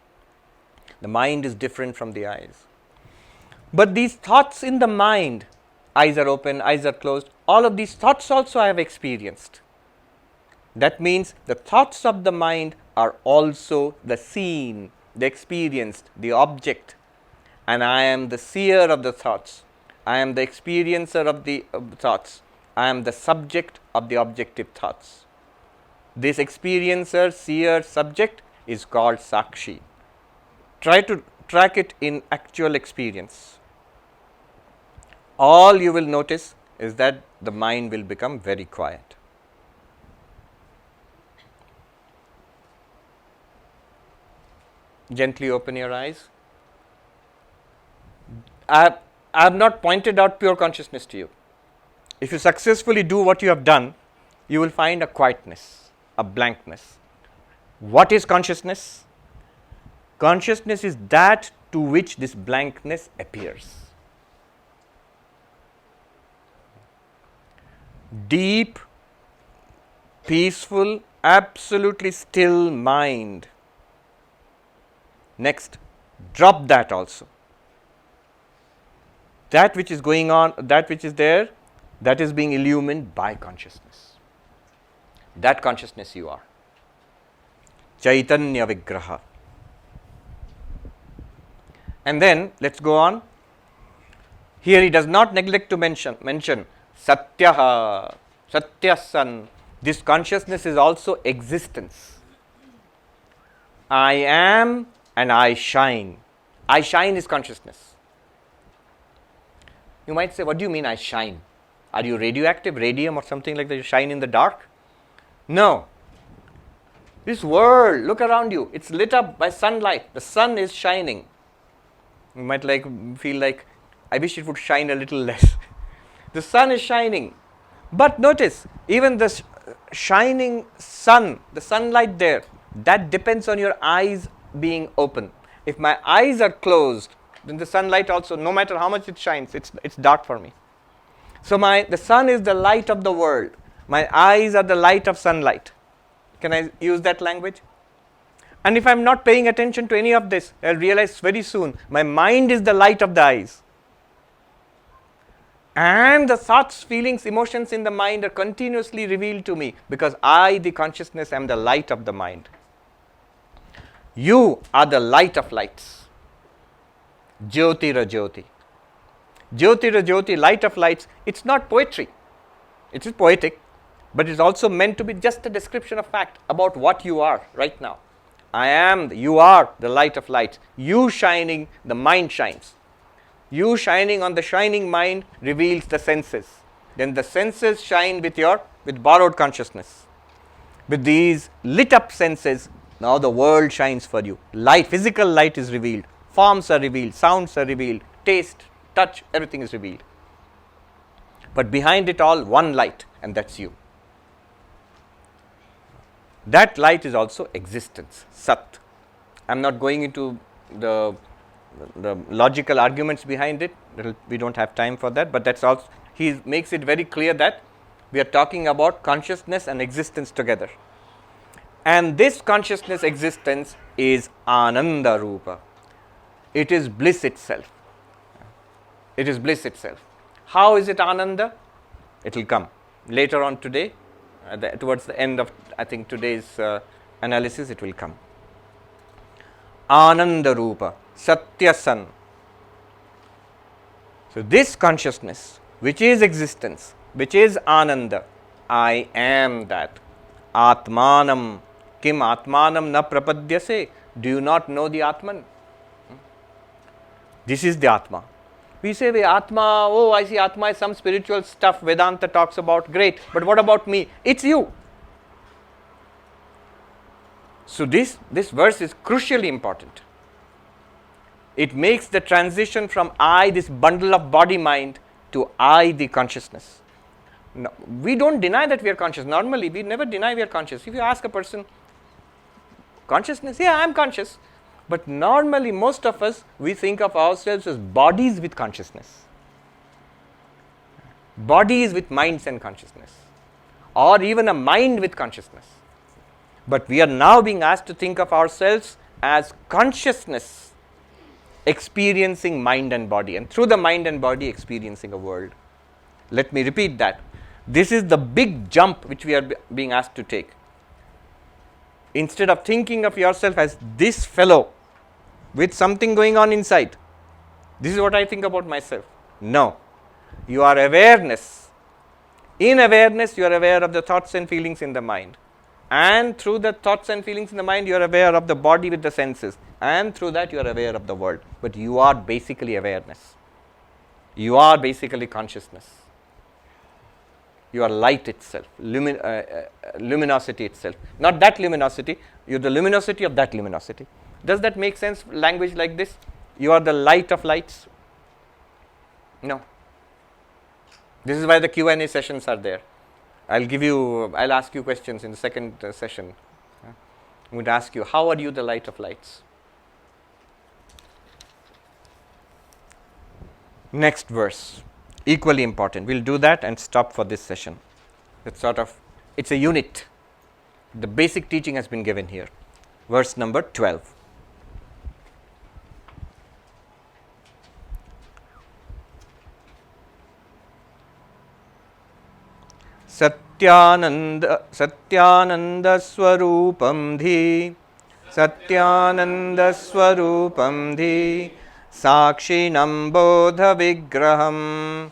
Speaker 1: The mind is different from the eyes. But these thoughts in the mind, eyes are open, eyes are closed, all of these thoughts also I have experienced. That means the thoughts of the mind are also the seen, the experienced, the object, and I am the seer of the thoughts. I am the experiencer of the thoughts. I am the subject of the objective thoughts. This experiencer, seer, subject is called Sakshi. Try to track it in actual experience. All you will notice is that the mind will become very quiet. Gently open your eyes. I have not pointed out pure consciousness to you. If you successfully do what you have done, you will find a quietness, a blankness. What is consciousness? Consciousness is that to which this blankness appears. Deep, peaceful, absolutely still mind. Next, drop that also. That which is going on, that which is there, that is being illumined by consciousness. That consciousness you are. Chaitanya Vigraha. And then, let's go on. Here he does not neglect to mention Satyaha, Satyasan. This consciousness is also existence. I am and I shine. I shine is consciousness. You might say, what do you mean I shine? Are you radioactive, radium or something like that? You shine in the dark? No. This world, look around you. It's lit up by sunlight. The sun is shining. You might feel like, I wish it would shine a little less. The sun is shining. But notice, even the shining sun, the sunlight there, that depends on your eyes being open. If my eyes are closed, then the sunlight also, no matter how much it shines, it's dark for me. So the sun is the light of the world. My eyes are the light of sunlight. Can I use that language? And if I'm not paying attention to any of this, I'll realize very soon, my mind is the light of the eyes. And the thoughts, feelings, emotions in the mind are continuously revealed to me because I, the consciousness, am the light of the mind. You are the light of lights. Jyotira Jyoti. Jyotira Jyoti, light of lights, it's not poetry. It is poetic, but it's also meant to be just a description of fact about what you are right now. You are the light of lights. You shining, the mind shines. You shining on the shining mind reveals the senses. Then the senses shine with borrowed consciousness. With these lit up senses, now the world shines for you. Light, physical light is revealed. Forms are revealed, sounds are revealed, taste, touch, everything is revealed. But behind it all, one light, and that's you. That light is also existence, Sat. I'm not going into the logical arguments behind it. We don't have time for that, but that's also, he makes it very clear that we are talking about consciousness and existence together. And this consciousness existence is Ananda Rupa. It is bliss itself. It is bliss itself. How is it Ananda? It will come later on today. Towards the end of, I think, today's analysis, it will come. Ananda Rupa, Satyasan. So this consciousness, which is existence, which is Ananda, I am that. Atmanam, kim Atmanam na prapadyase. Do you not know the Atman? This is the Atma. We say the Atma, oh, I see Atma is some spiritual stuff Vedanta talks about, great, but what about me? It's you. So this verse is crucially important. It makes the transition from I, this bundle of body mind, to I, the consciousness. No, we don't deny that we are conscious. Normally, we never deny we are conscious. If you ask a person, consciousness, yeah, I am conscious. But normally, most of us, we think of ourselves as bodies with consciousness. Bodies with minds and consciousness. Or even a mind with consciousness. But we are now being asked to think of ourselves as consciousness experiencing mind and body. And through the mind and body, experiencing a world. Let me repeat that. This is the big jump which we are being asked to take. instead of thinking of yourself as this fellow with something going on inside, this is what I think about myself. No. You are awareness. In awareness, you are aware of the thoughts and feelings in the mind. And through the thoughts and feelings in the mind, you are aware of the body with the senses. And through that, you are aware of the world. But you are basically awareness. You are basically consciousness. You are light itself, luminosity itself. Not that luminosity, you are the luminosity of that luminosity. Does that make sense, language like this? You are the light of lights? No. This is why the Q&A sessions are there. I'll ask you questions in the second session. I'm going to ask you, how are you the light of lights? Next verse, equally important. We'll do that and stop for this session. It's a unit. The basic teaching has been given here. Verse number 12. Satyananda Swarupam Dhi Satyananda Swarupam Dhi Sakshinam Bodha Vigraham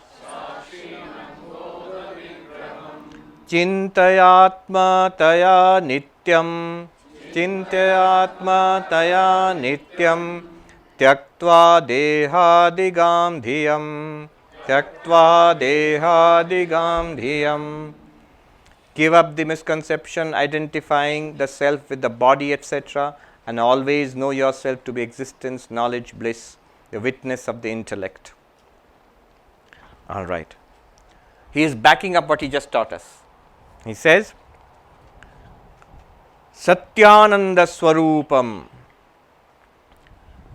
Speaker 1: Chintayatma Taya Nityam Chintayatma Taya Nityam Tyaktva Dehadigam Dhiyam Tyaktva Dehadigam Dhiyam. Give up the misconception identifying the self with the body, etc., and always know yourself to be existence, knowledge, bliss, the witness of the intellect. All right. He is backing up what he just taught us. He says, Satyananda Swarupam.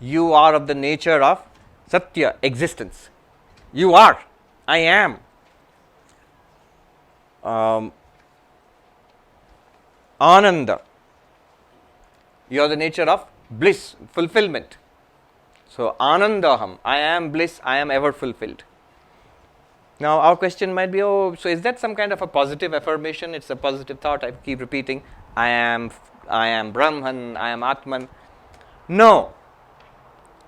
Speaker 1: You are of the nature of Satya, existence. You are. I am. Ananda. You are the nature of bliss, fulfillment. So, Anandaham. I am bliss, I am ever fulfilled. Now, our question might be, so is that some kind of a positive affirmation? It's a positive thought. I keep repeating, I am Brahman, I am Atman. No.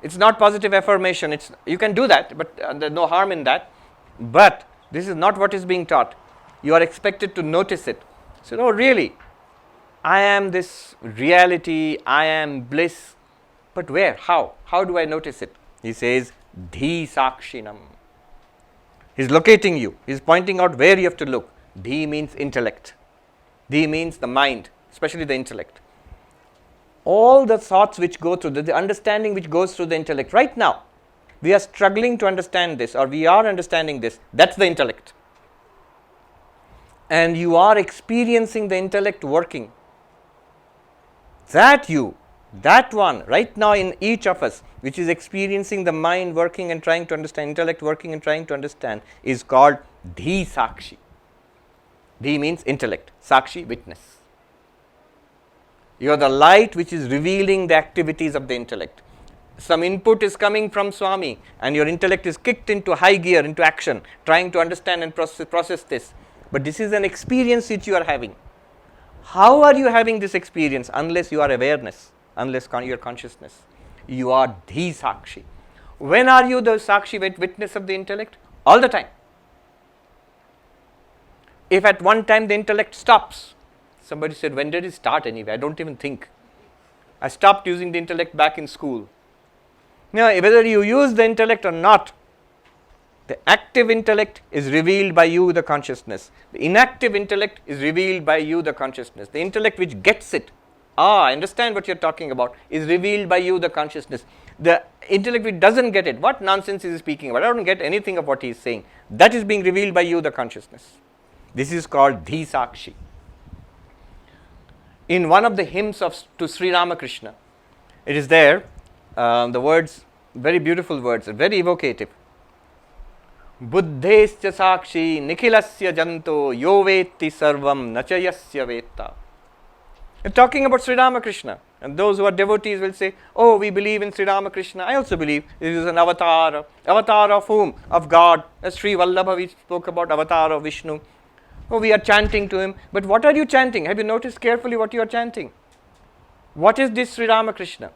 Speaker 1: It's not positive affirmation. You can do that, but there's no harm in that. But this is not what is being taught. You are expected to notice it. So, oh really? I am this reality, I am bliss. But where? How? How do I notice it? He says, Dhi Sakshinam. He's locating you. He's pointing out where you have to look. Dhi means intellect. Dhi means the mind, especially the intellect. All the thoughts which go through, the understanding which goes through the intellect. Right now, we are struggling to understand this, or we are understanding this. That's the intellect. And you are experiencing the intellect working. That one, right now in each of us, which is experiencing the mind working and trying to understand, intellect working and trying to understand, is called Dhi Sakshi. Dhi means intellect, Sakshi, witness. You are the light which is revealing the activities of the intellect. Some input is coming from Swami and your intellect is kicked into high gear, into action, trying to understand and process this. But this is an experience which you are having. How are you having this experience? Unless you are awareness, unless you are consciousness. You are Dhi Sakshi. When are you the Sakshi, witness of the intellect? All the time. If at one time the intellect stops, somebody said, when did it start anyway? I don't even think. I stopped using the intellect back in school. Now, whether you use the intellect or not, the active intellect is revealed by you, the consciousness. The inactive intellect is revealed by you, the consciousness. The intellect which gets it, I understand what you're talking about, is revealed by you, the consciousness. The intellect which doesn't get it, what nonsense is he speaking about? I don't get anything of what he is saying. That is being revealed by you, the consciousness. This is called Dhi Sakshi. In one of the hymns to Sri Ramakrishna, it is there, the words, very beautiful words, very evocative. Buddhescha sakshi nikhilasya janto yo vetti sarvam nachayasya vetta. It's talking about Sri Ramakrishna. And those who are devotees will say, oh, we believe in Sri Ramakrishna. I also believe it is an avatar. Avatar of whom? Of God. As Sri Vallabha, we spoke about avatar of Vishnu. Oh, we are chanting to him. But what are you chanting? Have you noticed carefully what you are chanting? What is this Sri Ramakrishna?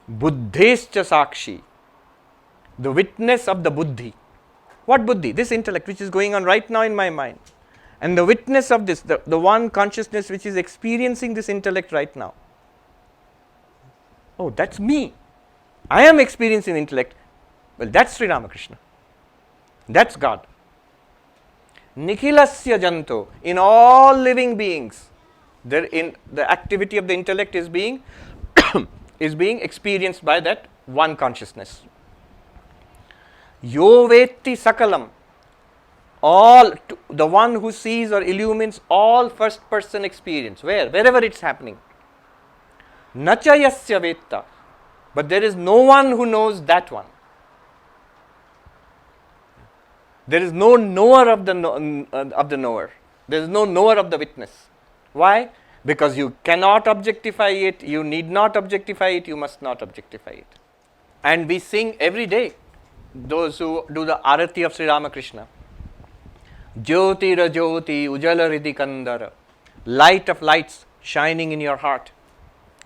Speaker 1: Buddhescha Sakshi, the witness of the Buddhi. What Buddhi? This intellect which is going on right now in my mind. And the witness of this, the one consciousness which is experiencing this intellect right now. Oh, that's me. I am experiencing intellect. Well, that's Sri Ramakrishna. That's God. Nikhilasya Janto, in all living beings, the activity of the intellect is being is being experienced by that one consciousness. Yo vetti sakalam, the one who sees or illumines all first person experience, wherever it's happening. Nacha yasya vetta, but there is no one who knows that one. There is no knower of the knower. There is no knower of the witness. Why? Because you cannot objectify it, you need not objectify it, you must not objectify it. And we sing every day, those who do the arati of Sri Ramakrishna. Jyoti ra jyoti ujala ridhi kandara, light of lights shining in your heart.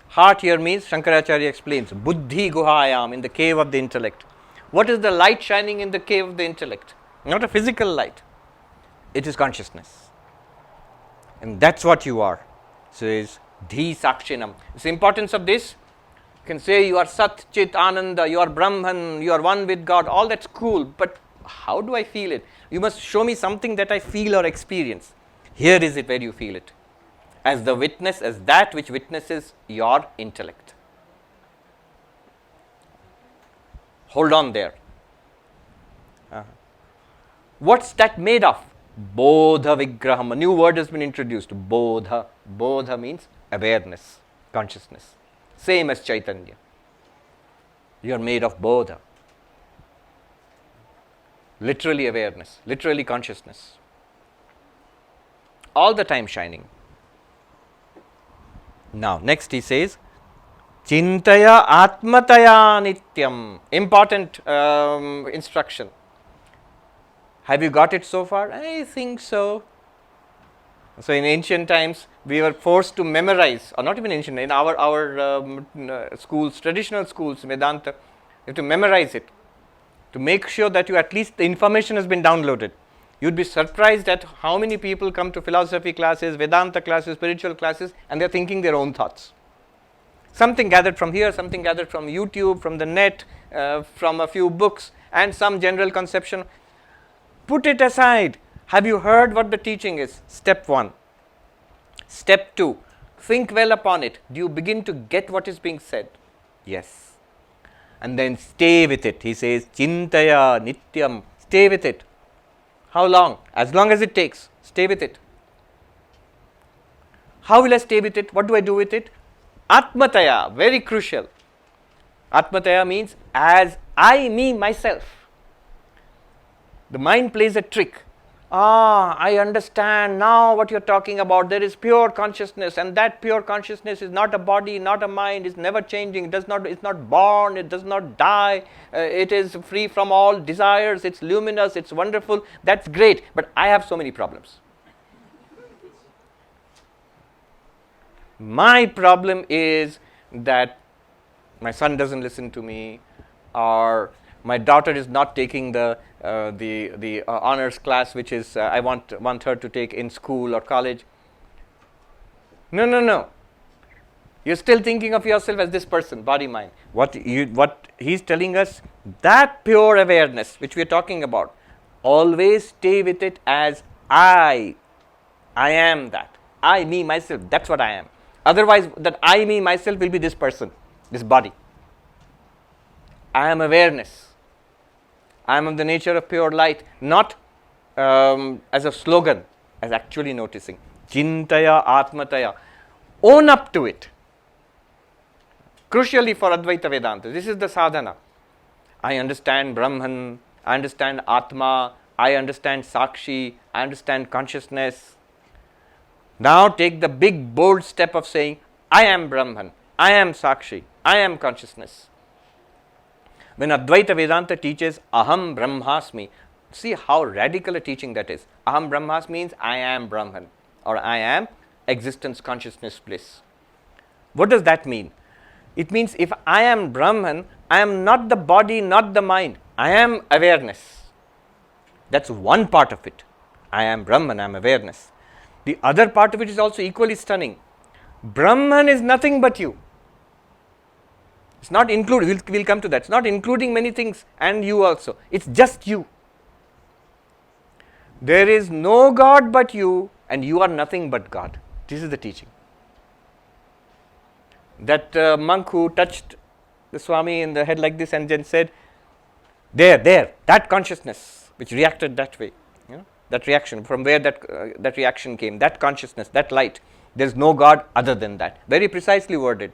Speaker 1: Heart here means, Sankaracharya explains, buddhi guhayam, in the cave of the intellect. What is the light shining in the cave of the intellect? Not a physical light. It is consciousness. And that's what you are. So is dhi sakshinam. The importance of this, you can say you are Sat, Chit, Ananda, you are Brahman, you are one with God, all that's cool, but how do I feel it? You must show me something that I feel or experience. Here is it where you feel it. As the witness, as that which witnesses your intellect. Hold on there. What's that made of? Bodha Vigraham. A new word has been introduced. Bodha. Bodha means awareness, consciousness. Same as Chaitanya. You are made of Bodha. Literally awareness, literally consciousness. All the time shining. Now, next he says, Chintaya Atmataya Nityam. Important instruction. Have you got it so far? I think so. So, in ancient times, we were forced to memorize, or not even ancient, in our schools, traditional schools, Vedanta, you have to memorize it to make sure that you at least the information has been downloaded. You'd be surprised at how many people come to philosophy classes, Vedanta classes, spiritual classes, and they're thinking their own thoughts. Something gathered from here, something gathered from YouTube, from the net, from a few books, and some general conception. Put it aside. Have you heard what the teaching is? Step 1. Step 2. Think well upon it. Do you begin to get what is being said? Yes. And then stay with it. He says, Chintaya Nityam. Stay with it. How long? As long as it takes. Stay with it. How will I stay with it? What do I do with it? Atmataya. Very crucial. Atmataya means as I, me, myself. The mind plays a trick. I understand now what you're talking about. There is pure consciousness, and that pure consciousness is not a body, not a mind, it's never changing, it's not born, it does not die, it is free from all desires, it's luminous, it's wonderful. That's great, but I have so many problems. My problem is that my son doesn't listen to me, or my daughter is not taking the honors class, which is I want her to take in school or college. No. You're still thinking of yourself as this person, body, mind. What he's telling us, that pure awareness which we are talking about, always stay with it as I am that. I, me, myself, that's what I am. Otherwise, that I, me, myself will be this person, this body. I am awareness. I am of the nature of pure light, not as a slogan, as actually noticing. Chintaya Atmataya. Own up to it. Crucially for Advaita Vedanta, this is the sadhana. I understand Brahman, I understand Atma, I understand Sakshi, I understand consciousness. Now take the big bold step of saying, I am Brahman, I am Sakshi, I am consciousness. When Advaita Vedanta teaches Aham Brahmasmi, see how radical a teaching that is. Aham Brahmasmi means I am Brahman, or I am existence, consciousness, bliss. What does that mean? It means if I am Brahman, I am not the body, not the mind. I am awareness. That's one part of it. I am Brahman, I am awareness. The other part of it is also equally stunning. Brahman is nothing but you. It's not included, we'll come to that. It's not including many things and you also. It's just you. There is no God but you, and you are nothing but God. This is the teaching. That monk who touched the Swami in the head like this and then said, there, that consciousness which reacted that way, that reaction, from where that reaction came, that consciousness, that light, there is no God other than that. Very precisely worded.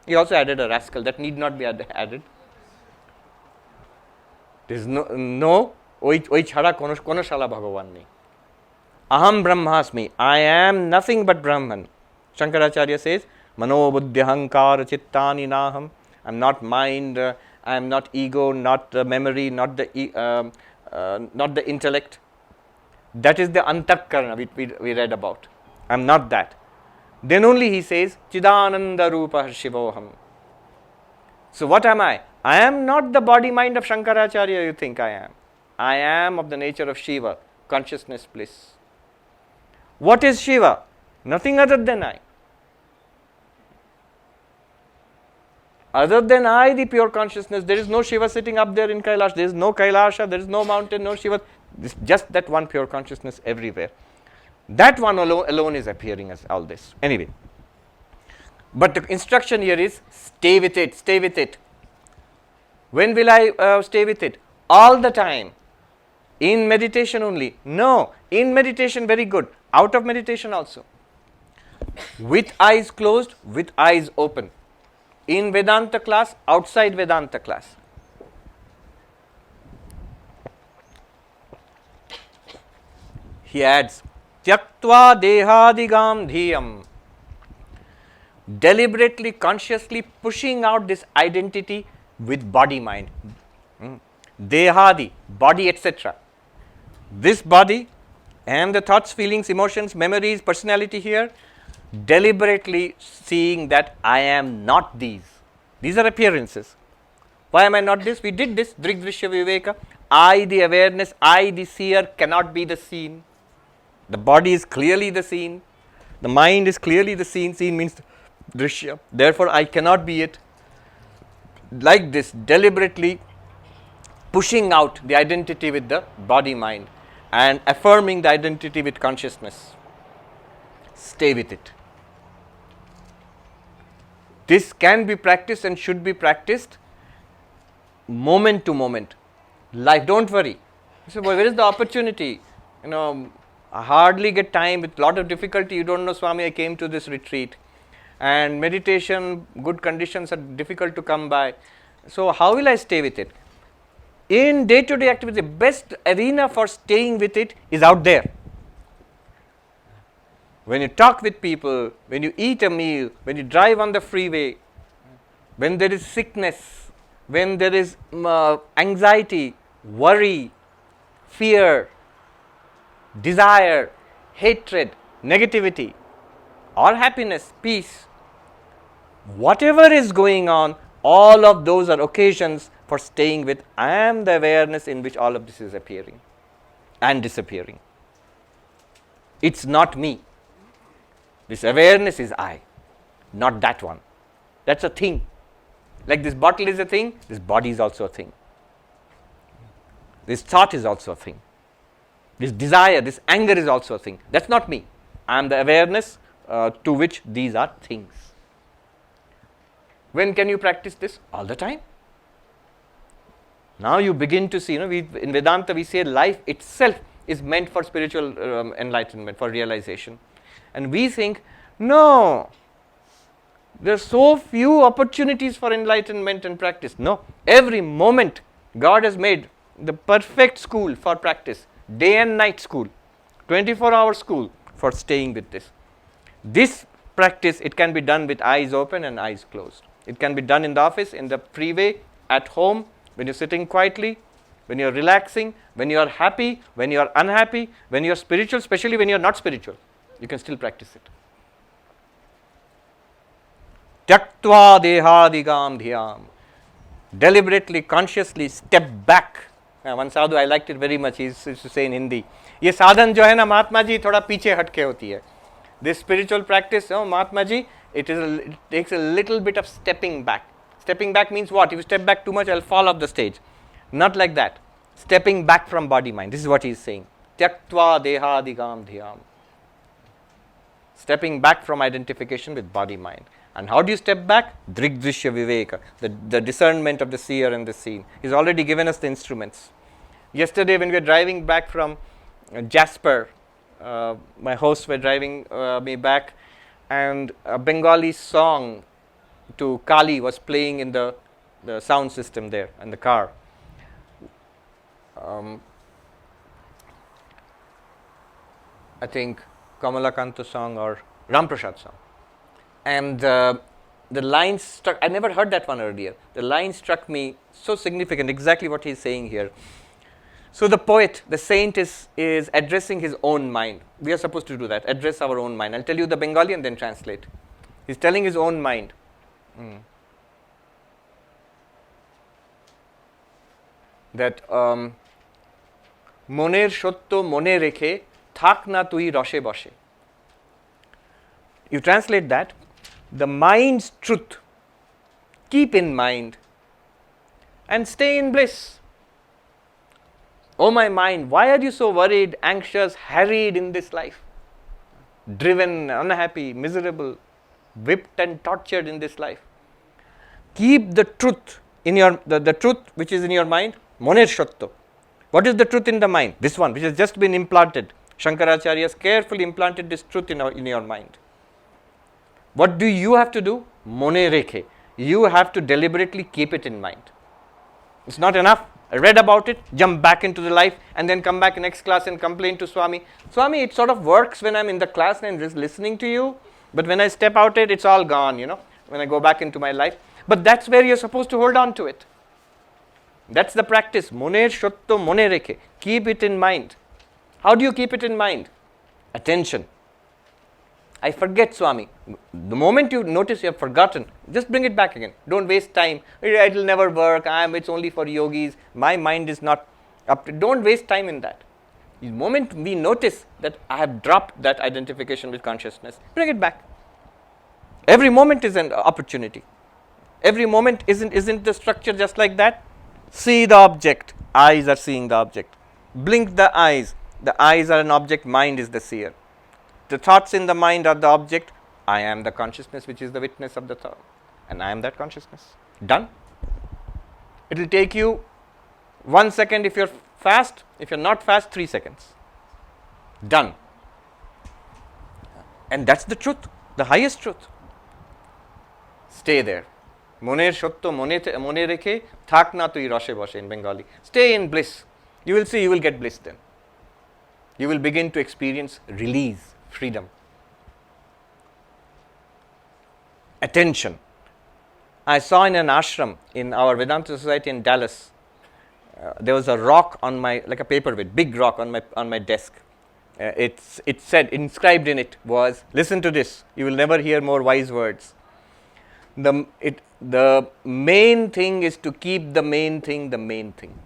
Speaker 1: He also added a rascal that need not be added. There is no ওই ছাড়া কোনো শালা ভগবান নেই. Aham Brahmasmi, I am nothing but Brahman. Sankaracharya says, Mano buddhi ahankara chittani naham. I am not mind, I am not ego, not memory, not the intellect. That is the antakarana we read about. I am not that. Then only he says, Chidananda Rupa Shivoham. So what am I? I am not the body mind of Sankaracharya you think I am. I am of the nature of Shiva, consciousness bliss. What is Shiva? Nothing other than I. Other than I, the pure consciousness, there is no Shiva sitting up there in Kailash, there is no Kailasha, there is no mountain, no Shiva. This, just that one pure consciousness everywhere. That one alone is appearing as all this. Anyway, but the instruction here is stay with it, stay with it. When will I stay with it? All the time. In meditation only? No. In meditation, very good. Out of meditation also. With eyes closed, with eyes open. In Vedanta class, outside Vedanta class. He adds, Tyaktva dehadigam dhiyam. Deliberately, consciously pushing out this identity with body mind. Dehadi, body, etc. This body and the thoughts, feelings, emotions, memories, personality here, deliberately seeing that I am not these. These are appearances. Why am I not this? We did this, Drigdrishya Viveka. I, the awareness, I, the seer, cannot be the seen. The body is clearly the seen. The mind is clearly the seen. Seen means drishya. Therefore, I cannot be it. Like this, deliberately pushing out the identity with the body mind and affirming the identity with consciousness. Stay with it. This can be practiced and should be practiced moment to moment. Life, don't worry. You say, well, where is the opportunity? I hardly get time, with a lot of difficulty. You don't know, Swami, I came to this retreat. And meditation, good conditions are difficult to come by. So how will I stay with it? In day-to-day activity, the best arena for staying with it is out there. When you talk with people, when you eat a meal, when you drive on the freeway, when there is sickness, when there is anxiety, worry, fear, desire, hatred, negativity, or happiness, peace, whatever is going on, all of those are occasions for staying with I am the awareness in which all of this is appearing and disappearing. It's not me. This awareness is I, not that one. That's a thing. Like this bottle is a thing, this body is also a thing. This thought is also a thing. This desire, this anger is also a thing. That's not me. I am the awareness to which these are things. When can you practice this? All the time. Now you begin to see, in Vedanta we say life itself is meant for spiritual enlightenment, for realization. And we think, no, there are so few opportunities for enlightenment and practice. No, every moment God has made the perfect school for practice, day and night school, 24-hour school for staying with this. This practice, it can be done with eyes open and eyes closed. It can be done in the office, in the freeway, at home, when you're sitting quietly, when you're relaxing, when you are happy, when you are unhappy, when you are spiritual, especially when you are not spiritual. You can still practice it. Tyaktva dehadigam dhyam. Deliberately, consciously step back. One sadhu, I liked it very much, he used to say in Hindi, ये साधन जो है ना महात्मा जी थोड़ा पीछे हटके होती है. This spiritual practice, Mahatma ji, it takes a little bit of stepping back. Stepping back means what? If you step back too much, I'll fall off the stage. Not like that. Stepping back from body mind. This is what he is saying. Tyaktva dehadigam dhyam. Stepping back from identification with body mind. And how do you step back? Drigdrishya viveka, the discernment of the seer and the seen. He's already given us the instruments. Yesterday when we were driving back from Jasper, my hosts were driving me back, and a Bengali song to Kali was playing in the sound system there in the car. I think Kamalakanta song or Ramprasad song. And the line struck, I never heard that one earlier. The line struck me so significant, exactly what he's saying here. So the poet, the saint is addressing his own mind. We are supposed to do that, address our own mind. I'll tell you the Bengali and then translate. He's telling his own mind. That moner shotto mone rekhe thak na tui roshe boshe. You translate that, the mind's truth, keep in mind and stay in bliss. Oh my mind, why are you so worried, anxious, harried in this life? Driven, unhappy, miserable, whipped and tortured in this life. Keep the truth in your, the truth which is in your mind, moner shotto. What is the truth in the mind? This one, which has just been implanted. Sankaracharya has carefully implanted this truth in your mind. What do you have to do? Mone rekhe. You have to deliberately keep it in mind. It's not enough. I read about it, jump back into the life, and then come back next class and complain to Swami. Swami, it sort of works when I'm in the class and just listening to you, but when I step out it's all gone, when I go back into my life. But that's where you're supposed to hold on to it. That's the practice. Moner shotto mone rekhe. Keep it in mind. How do you keep it in mind? Attention. I forget, Swami. The moment you notice you have forgotten, just bring it back again. Don't waste time. It will never work. It's only for yogis. My mind is not up to. Don't waste time in that. The moment we notice that I have dropped that identification with consciousness, bring it back. Every moment is an opportunity. Every moment isn't the structure just like that? See the object. Eyes are seeing the object. Blink the eyes. The eyes are an object. Mind is the seer. The thoughts in the mind are the object. I am the consciousness which is the witness of the thought. And I am that consciousness. Done. It will take you 1 second if you're fast. If you're not fast, 3 seconds. Done. And that's the truth, the highest truth. Stay there. Moner shotto mone rekhe thak na tui roshe boshe in Bengali. Stay in bliss. You will see, you will get bliss then. You will begin to experience release, freedom. Attention. I saw in an ashram in our Vedanta Society in Dallas, there was a rock on my, like a paperweight, big rock on my desk. It said, inscribed in it was, listen to this, you will never hear more wise words. The main thing is to keep the main thing the main thing.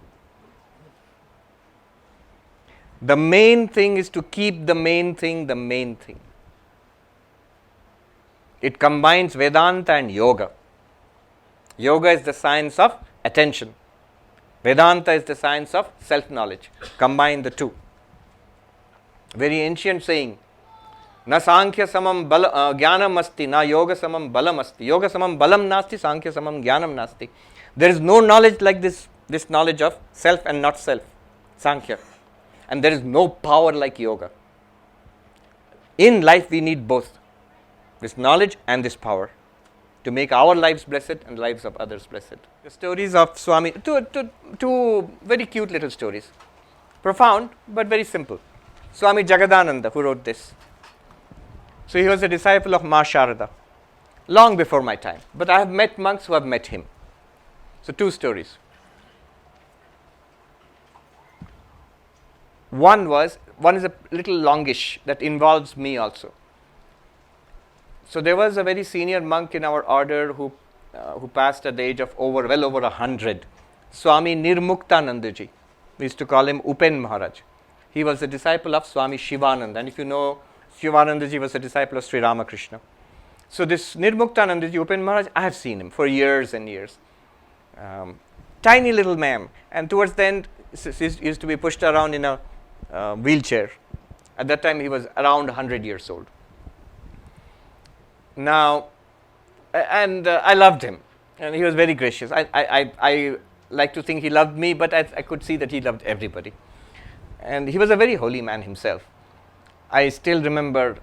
Speaker 1: The main thing is to keep the main thing the main thing. It combines Vedanta and Yoga. Yoga is the science of attention. Vedanta is the science of self-knowledge. Combine the two. Very ancient saying. Na Sankhya samam jnanam asti, na yoga samam balam asti. Yoga samam balam nasti, Sankhya samam jnanam nasti. There is no knowledge like this knowledge of self and not self, Sankhya. And there is no power like yoga. In life we need both, this knowledge and this power, to make our lives blessed and lives of others blessed. The stories of Swami, two very cute little stories. Profound, but very simple. Swami Jagadananda, who wrote this. So he was a disciple of Ma Sharada, long before my time. But I have met monks who have met him. So two stories. One is a little longish, that involves me also. So there was a very senior monk in our order who passed at the age of well over 100. Swami Nirmuktanandaji. We used to call him Upen Maharaj. He was a disciple of Swami Shivananda. And if you know, Shivanandaji was a disciple of Sri Ramakrishna. So this Nirmuktanandaji, Upen Maharaj, I have seen him for years and years. Tiny little man. And towards the end, he used to be pushed around in a wheelchair. At that time, he was around 100 years old. Now, and I loved him. And he was very gracious. I like to think he loved me, but I could see that he loved everybody. And he was a very holy man himself. I still remember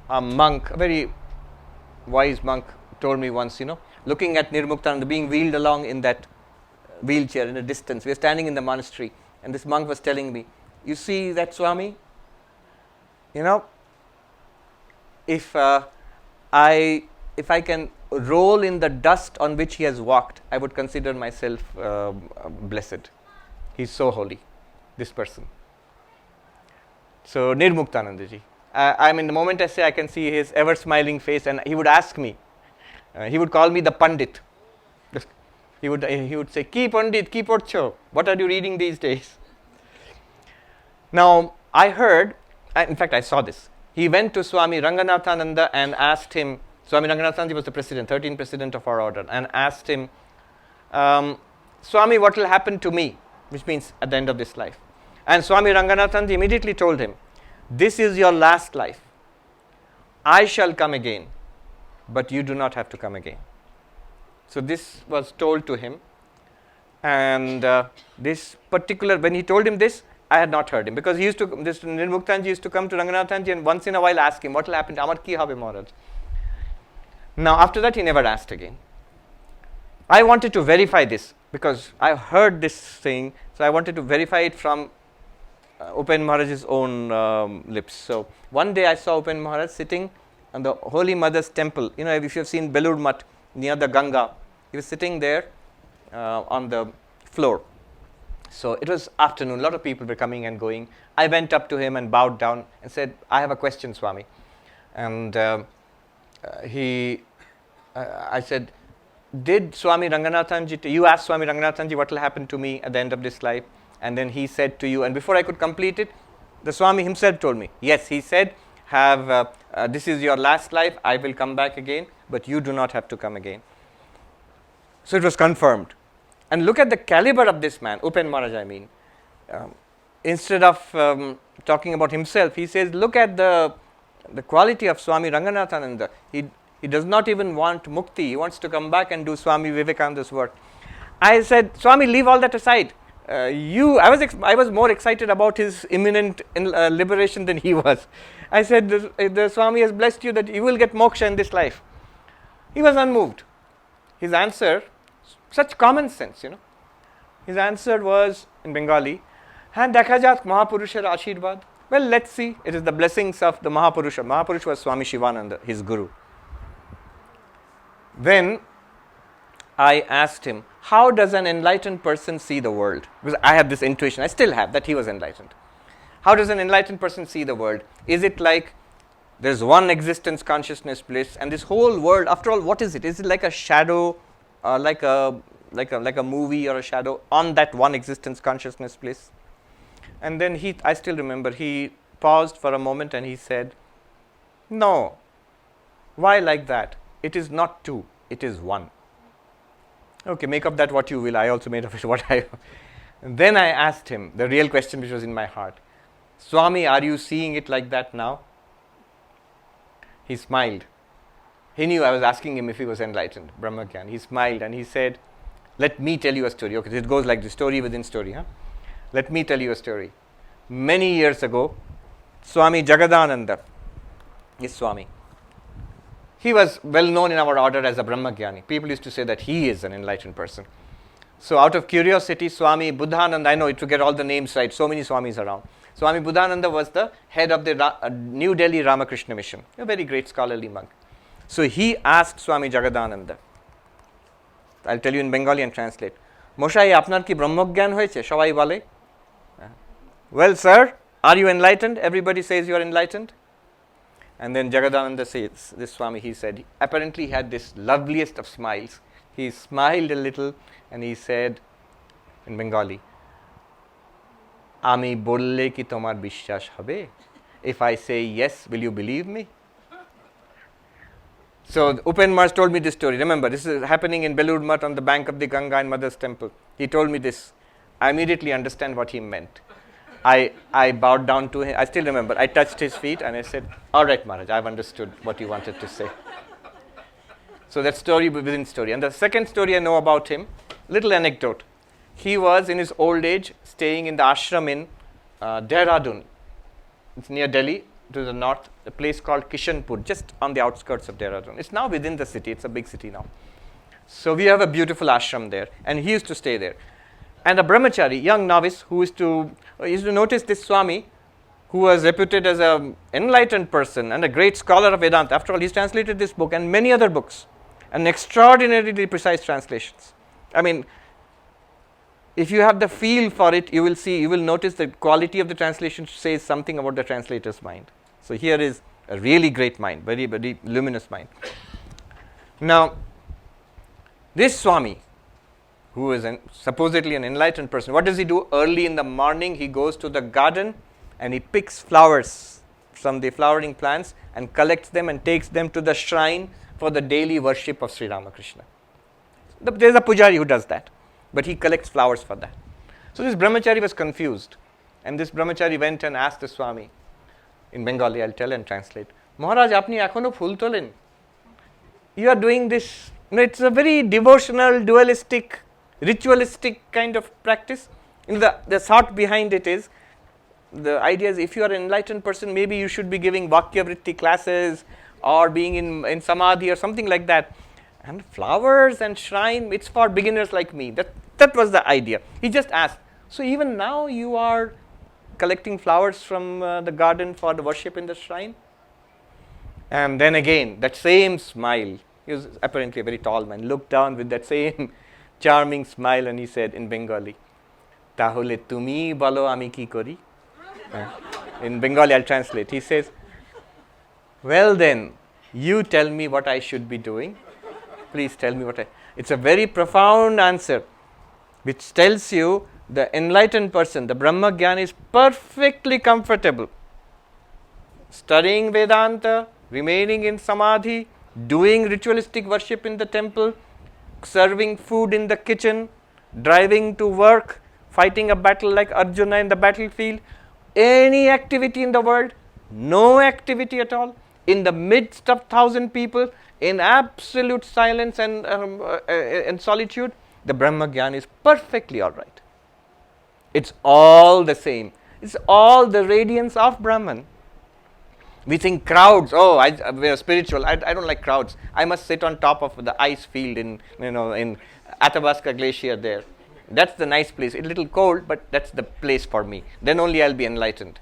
Speaker 1: a monk, a very wise monk, told me once, looking at Nirmuktananda being wheeled along in that wheelchair in a distance. We were standing in the monastery, and this monk was telling me, you see that Swami? If I can roll in the dust on which he has walked, I would consider myself blessed. He's so holy, this person. So Nirmuktanandaji. The moment I say, I can see his ever smiling face, and he would ask me. He would call me the Pandit. He would say, "Ki Pandit, ki Porcho. What are you reading these days?" Now I heard, in fact I saw this. He went to Swami Ranganathananda and asked him. Swami Ranganathananda was the president, 13th president of our order, and asked him, Swami, what will happen to me? Which means at the end of this life. And Swami Ranganathananda immediately told him, this is your last life. I shall come again, but you do not have to come again. So this was told to him. And when he told him this, I had not heard him. Because this Nirmuktanji used to come to Ranganathanji and once in a while ask him, what will happen to Amar Ki Habe Maharaj? Now after that he never asked again. I wanted to verify this because I heard this saying, so I wanted to verify it from Upen Maharaj's own lips. So one day I saw Upen Maharaj sitting on the Holy Mother's temple. If you have seen Belur Math near the Ganga, he was sitting there on the floor. So it was afternoon, a lot of people were coming and going. I went up to him and bowed down and said, I have a question, Swami. And I said, did Swami Ranganathanji, you asked Swami Ranganathanji what will happen to me at the end of this life? And then he said to you, and before I could complete it, the Swami himself told me, yes, he said, this is your last life, I will come back again, but you do not have to come again. So it was confirmed. And look at the caliber of this man, Upen Maharaj, instead of talking about himself, he says, look at the quality of Swami Ranganathananda. He does not even want mukti. He wants to come back and do Swami Vivekananda's work. I said, Swami, leave all that aside. I was more excited about his imminent liberation than he was. I said, the Swami has blessed you that you will get moksha in this life. He was unmoved. His answer, such common sense, His answer was in Bengali, "Han dekha jat Mahapurushar Ashirvad." Well, let's see. It is the blessings of the Mahapurusha. Mahapurusha was Swami Shivananda, his guru. Then I asked him, how does an enlightened person see the world? Because I have this intuition, I still have, that he was enlightened. How does an enlightened person see the world? Is it like there's one existence, consciousness, bliss, and this whole world, after all, what is it? Is it like a shadow, like a movie or a shadow on that one existence, consciousness, bliss? And then I still remember, he paused for a moment and he said, no. Why like that? It is not two, it is one. Okay, make of that what you will. I also made of it what I... And then I asked him the real question which was in my heart. Swami, are you seeing it like that now? He smiled. He knew I was asking him if he was enlightened, Brahmagyan. He smiled and he said, let me tell you a story. Okay, it goes like this, story within story. Let me tell you a story. Many years ago, Swami Jagadananda, his Swami, he was well known in our order as a Brahmagyani. People used to say that he is an enlightened person. So out of curiosity, Swami Buddhananda, I know to get all the names right, so many Swamis around. Swami Buddhananda was the head of the New Delhi Ramakrishna Mission, a very great scholarly monk. So he asked Swami Jagadananda, I'll tell you in Bengali and translate, Moshai, apnar ki Brahmogyan hoyeche? Shobai bole? Well, sir, are you enlightened? Everybody says you are enlightened. And then Jagadananda says, this Swami, he said, apparently he had this loveliest of smiles. He smiled a little and he said in Bengali, Ami bolle ki tomar bishwash hobe? If I say yes, will you believe me? So Upen Mars told me this story. Remember, this is happening in Belur Math on the bank of the Ganga in Mother's temple. He told me this. I immediately understand what he meant. I bowed down to him. I still remember. I touched his feet and I said, all right, Maharaj, I've understood what you wanted to say. So that story within story. And the second story I know about him, little anecdote. He was in his old age staying in the ashram in Dehradun. It's near Delhi, to the north, a place called Kishanpur, just on the outskirts of Dehradun. It's now within the city. It's a big city now. So we have a beautiful ashram there, and he used to stay there. And a brahmachari, young novice, who used to notice this Swami, who was reputed as an enlightened person and a great scholar of Vedanta. After all, he's translated this book and many other books, and extraordinarily precise translations. I mean, if you have the feel for it, you will notice the quality of the translation says something about the translator's mind. So here is a really great mind, very, very luminous mind. Now, this Swami, who is supposedly an enlightened person, what does he do? Early in the morning, he goes to the garden and he picks flowers from the flowering plants and collects them and takes them to the shrine for the daily worship of Sri Ramakrishna. There is a pujari who does that, but he collects flowers for that. So this brahmachari was confused, and this brahmachari went and asked the Swami, in Bengali, I'll tell and translate, Maharaj, apni ekhono phul tolen? You are doing this, it's a very devotional, dualistic, ritualistic kind of practice. The thought behind it is, the idea is if you are an enlightened person, maybe you should be giving Vakyavritti classes or being in Samadhi or something like that. And flowers and shrine, it's for beginners like me. That was the idea. He just asked, so even now you are collecting flowers from the garden for the worship in the shrine? And then again, that same smile. He was apparently a very tall man, looked down with that same charming smile and he said in Bengali, Tahole tumi bolo ami ki kori? In Bengali, I'll translate. He says, well then, you tell me what I should be doing. Please tell me it's a very profound answer, which tells you the enlightened person, the Brahmagyan, is perfectly comfortable studying Vedanta, remaining in Samadhi, doing ritualistic worship in the temple, serving food in the kitchen, driving to work, fighting a battle like Arjuna in the battlefield, any activity in the world, no activity at all, in the midst of 1,000 people, in absolute silence and solitude, the Brahmagyan is perfectly all right. It's all the same. It's all the radiance of Brahman. We think crowds, we are spiritual. I don't like crowds. I must sit on top of the ice field in Athabasca Glacier there. That's the nice place. It's a little cold, but that's the place for me. Then only I'll be enlightened.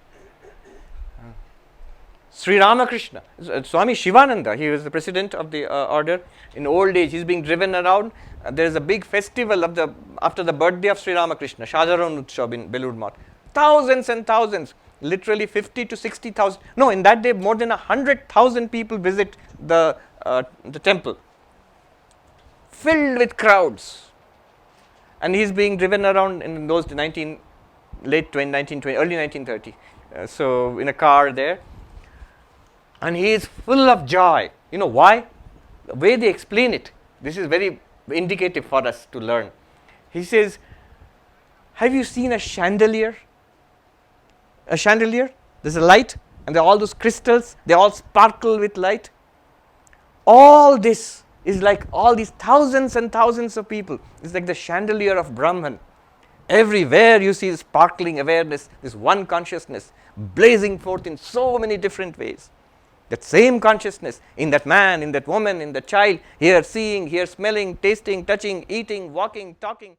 Speaker 1: Sri Ramakrishna, Swami Shivananda, he was the president of the order. In old age, he's being driven around. There is a big festival after the birthday of Sri Ramakrishna, Shadaran Utsav in Belur Math. Thousands and thousands, literally 50 to 60,000. No, in that day, more than 100,000 people visit the temple, filled with crowds. And he's being driven around in those early 1930. So in a car there. And he is full of joy. You know why? The way they explain it, this is very indicative for us to learn. He says, have you seen a chandelier? A chandelier? There's a light and there are all those crystals. They all sparkle with light. All this is like all these thousands and thousands of people. It's like the chandelier of Brahman. Everywhere you see sparkling awareness, this one consciousness blazing forth in so many different ways. That same consciousness in that man, in that woman, in that child, here seeing, here smelling, tasting, touching, eating, walking, talking.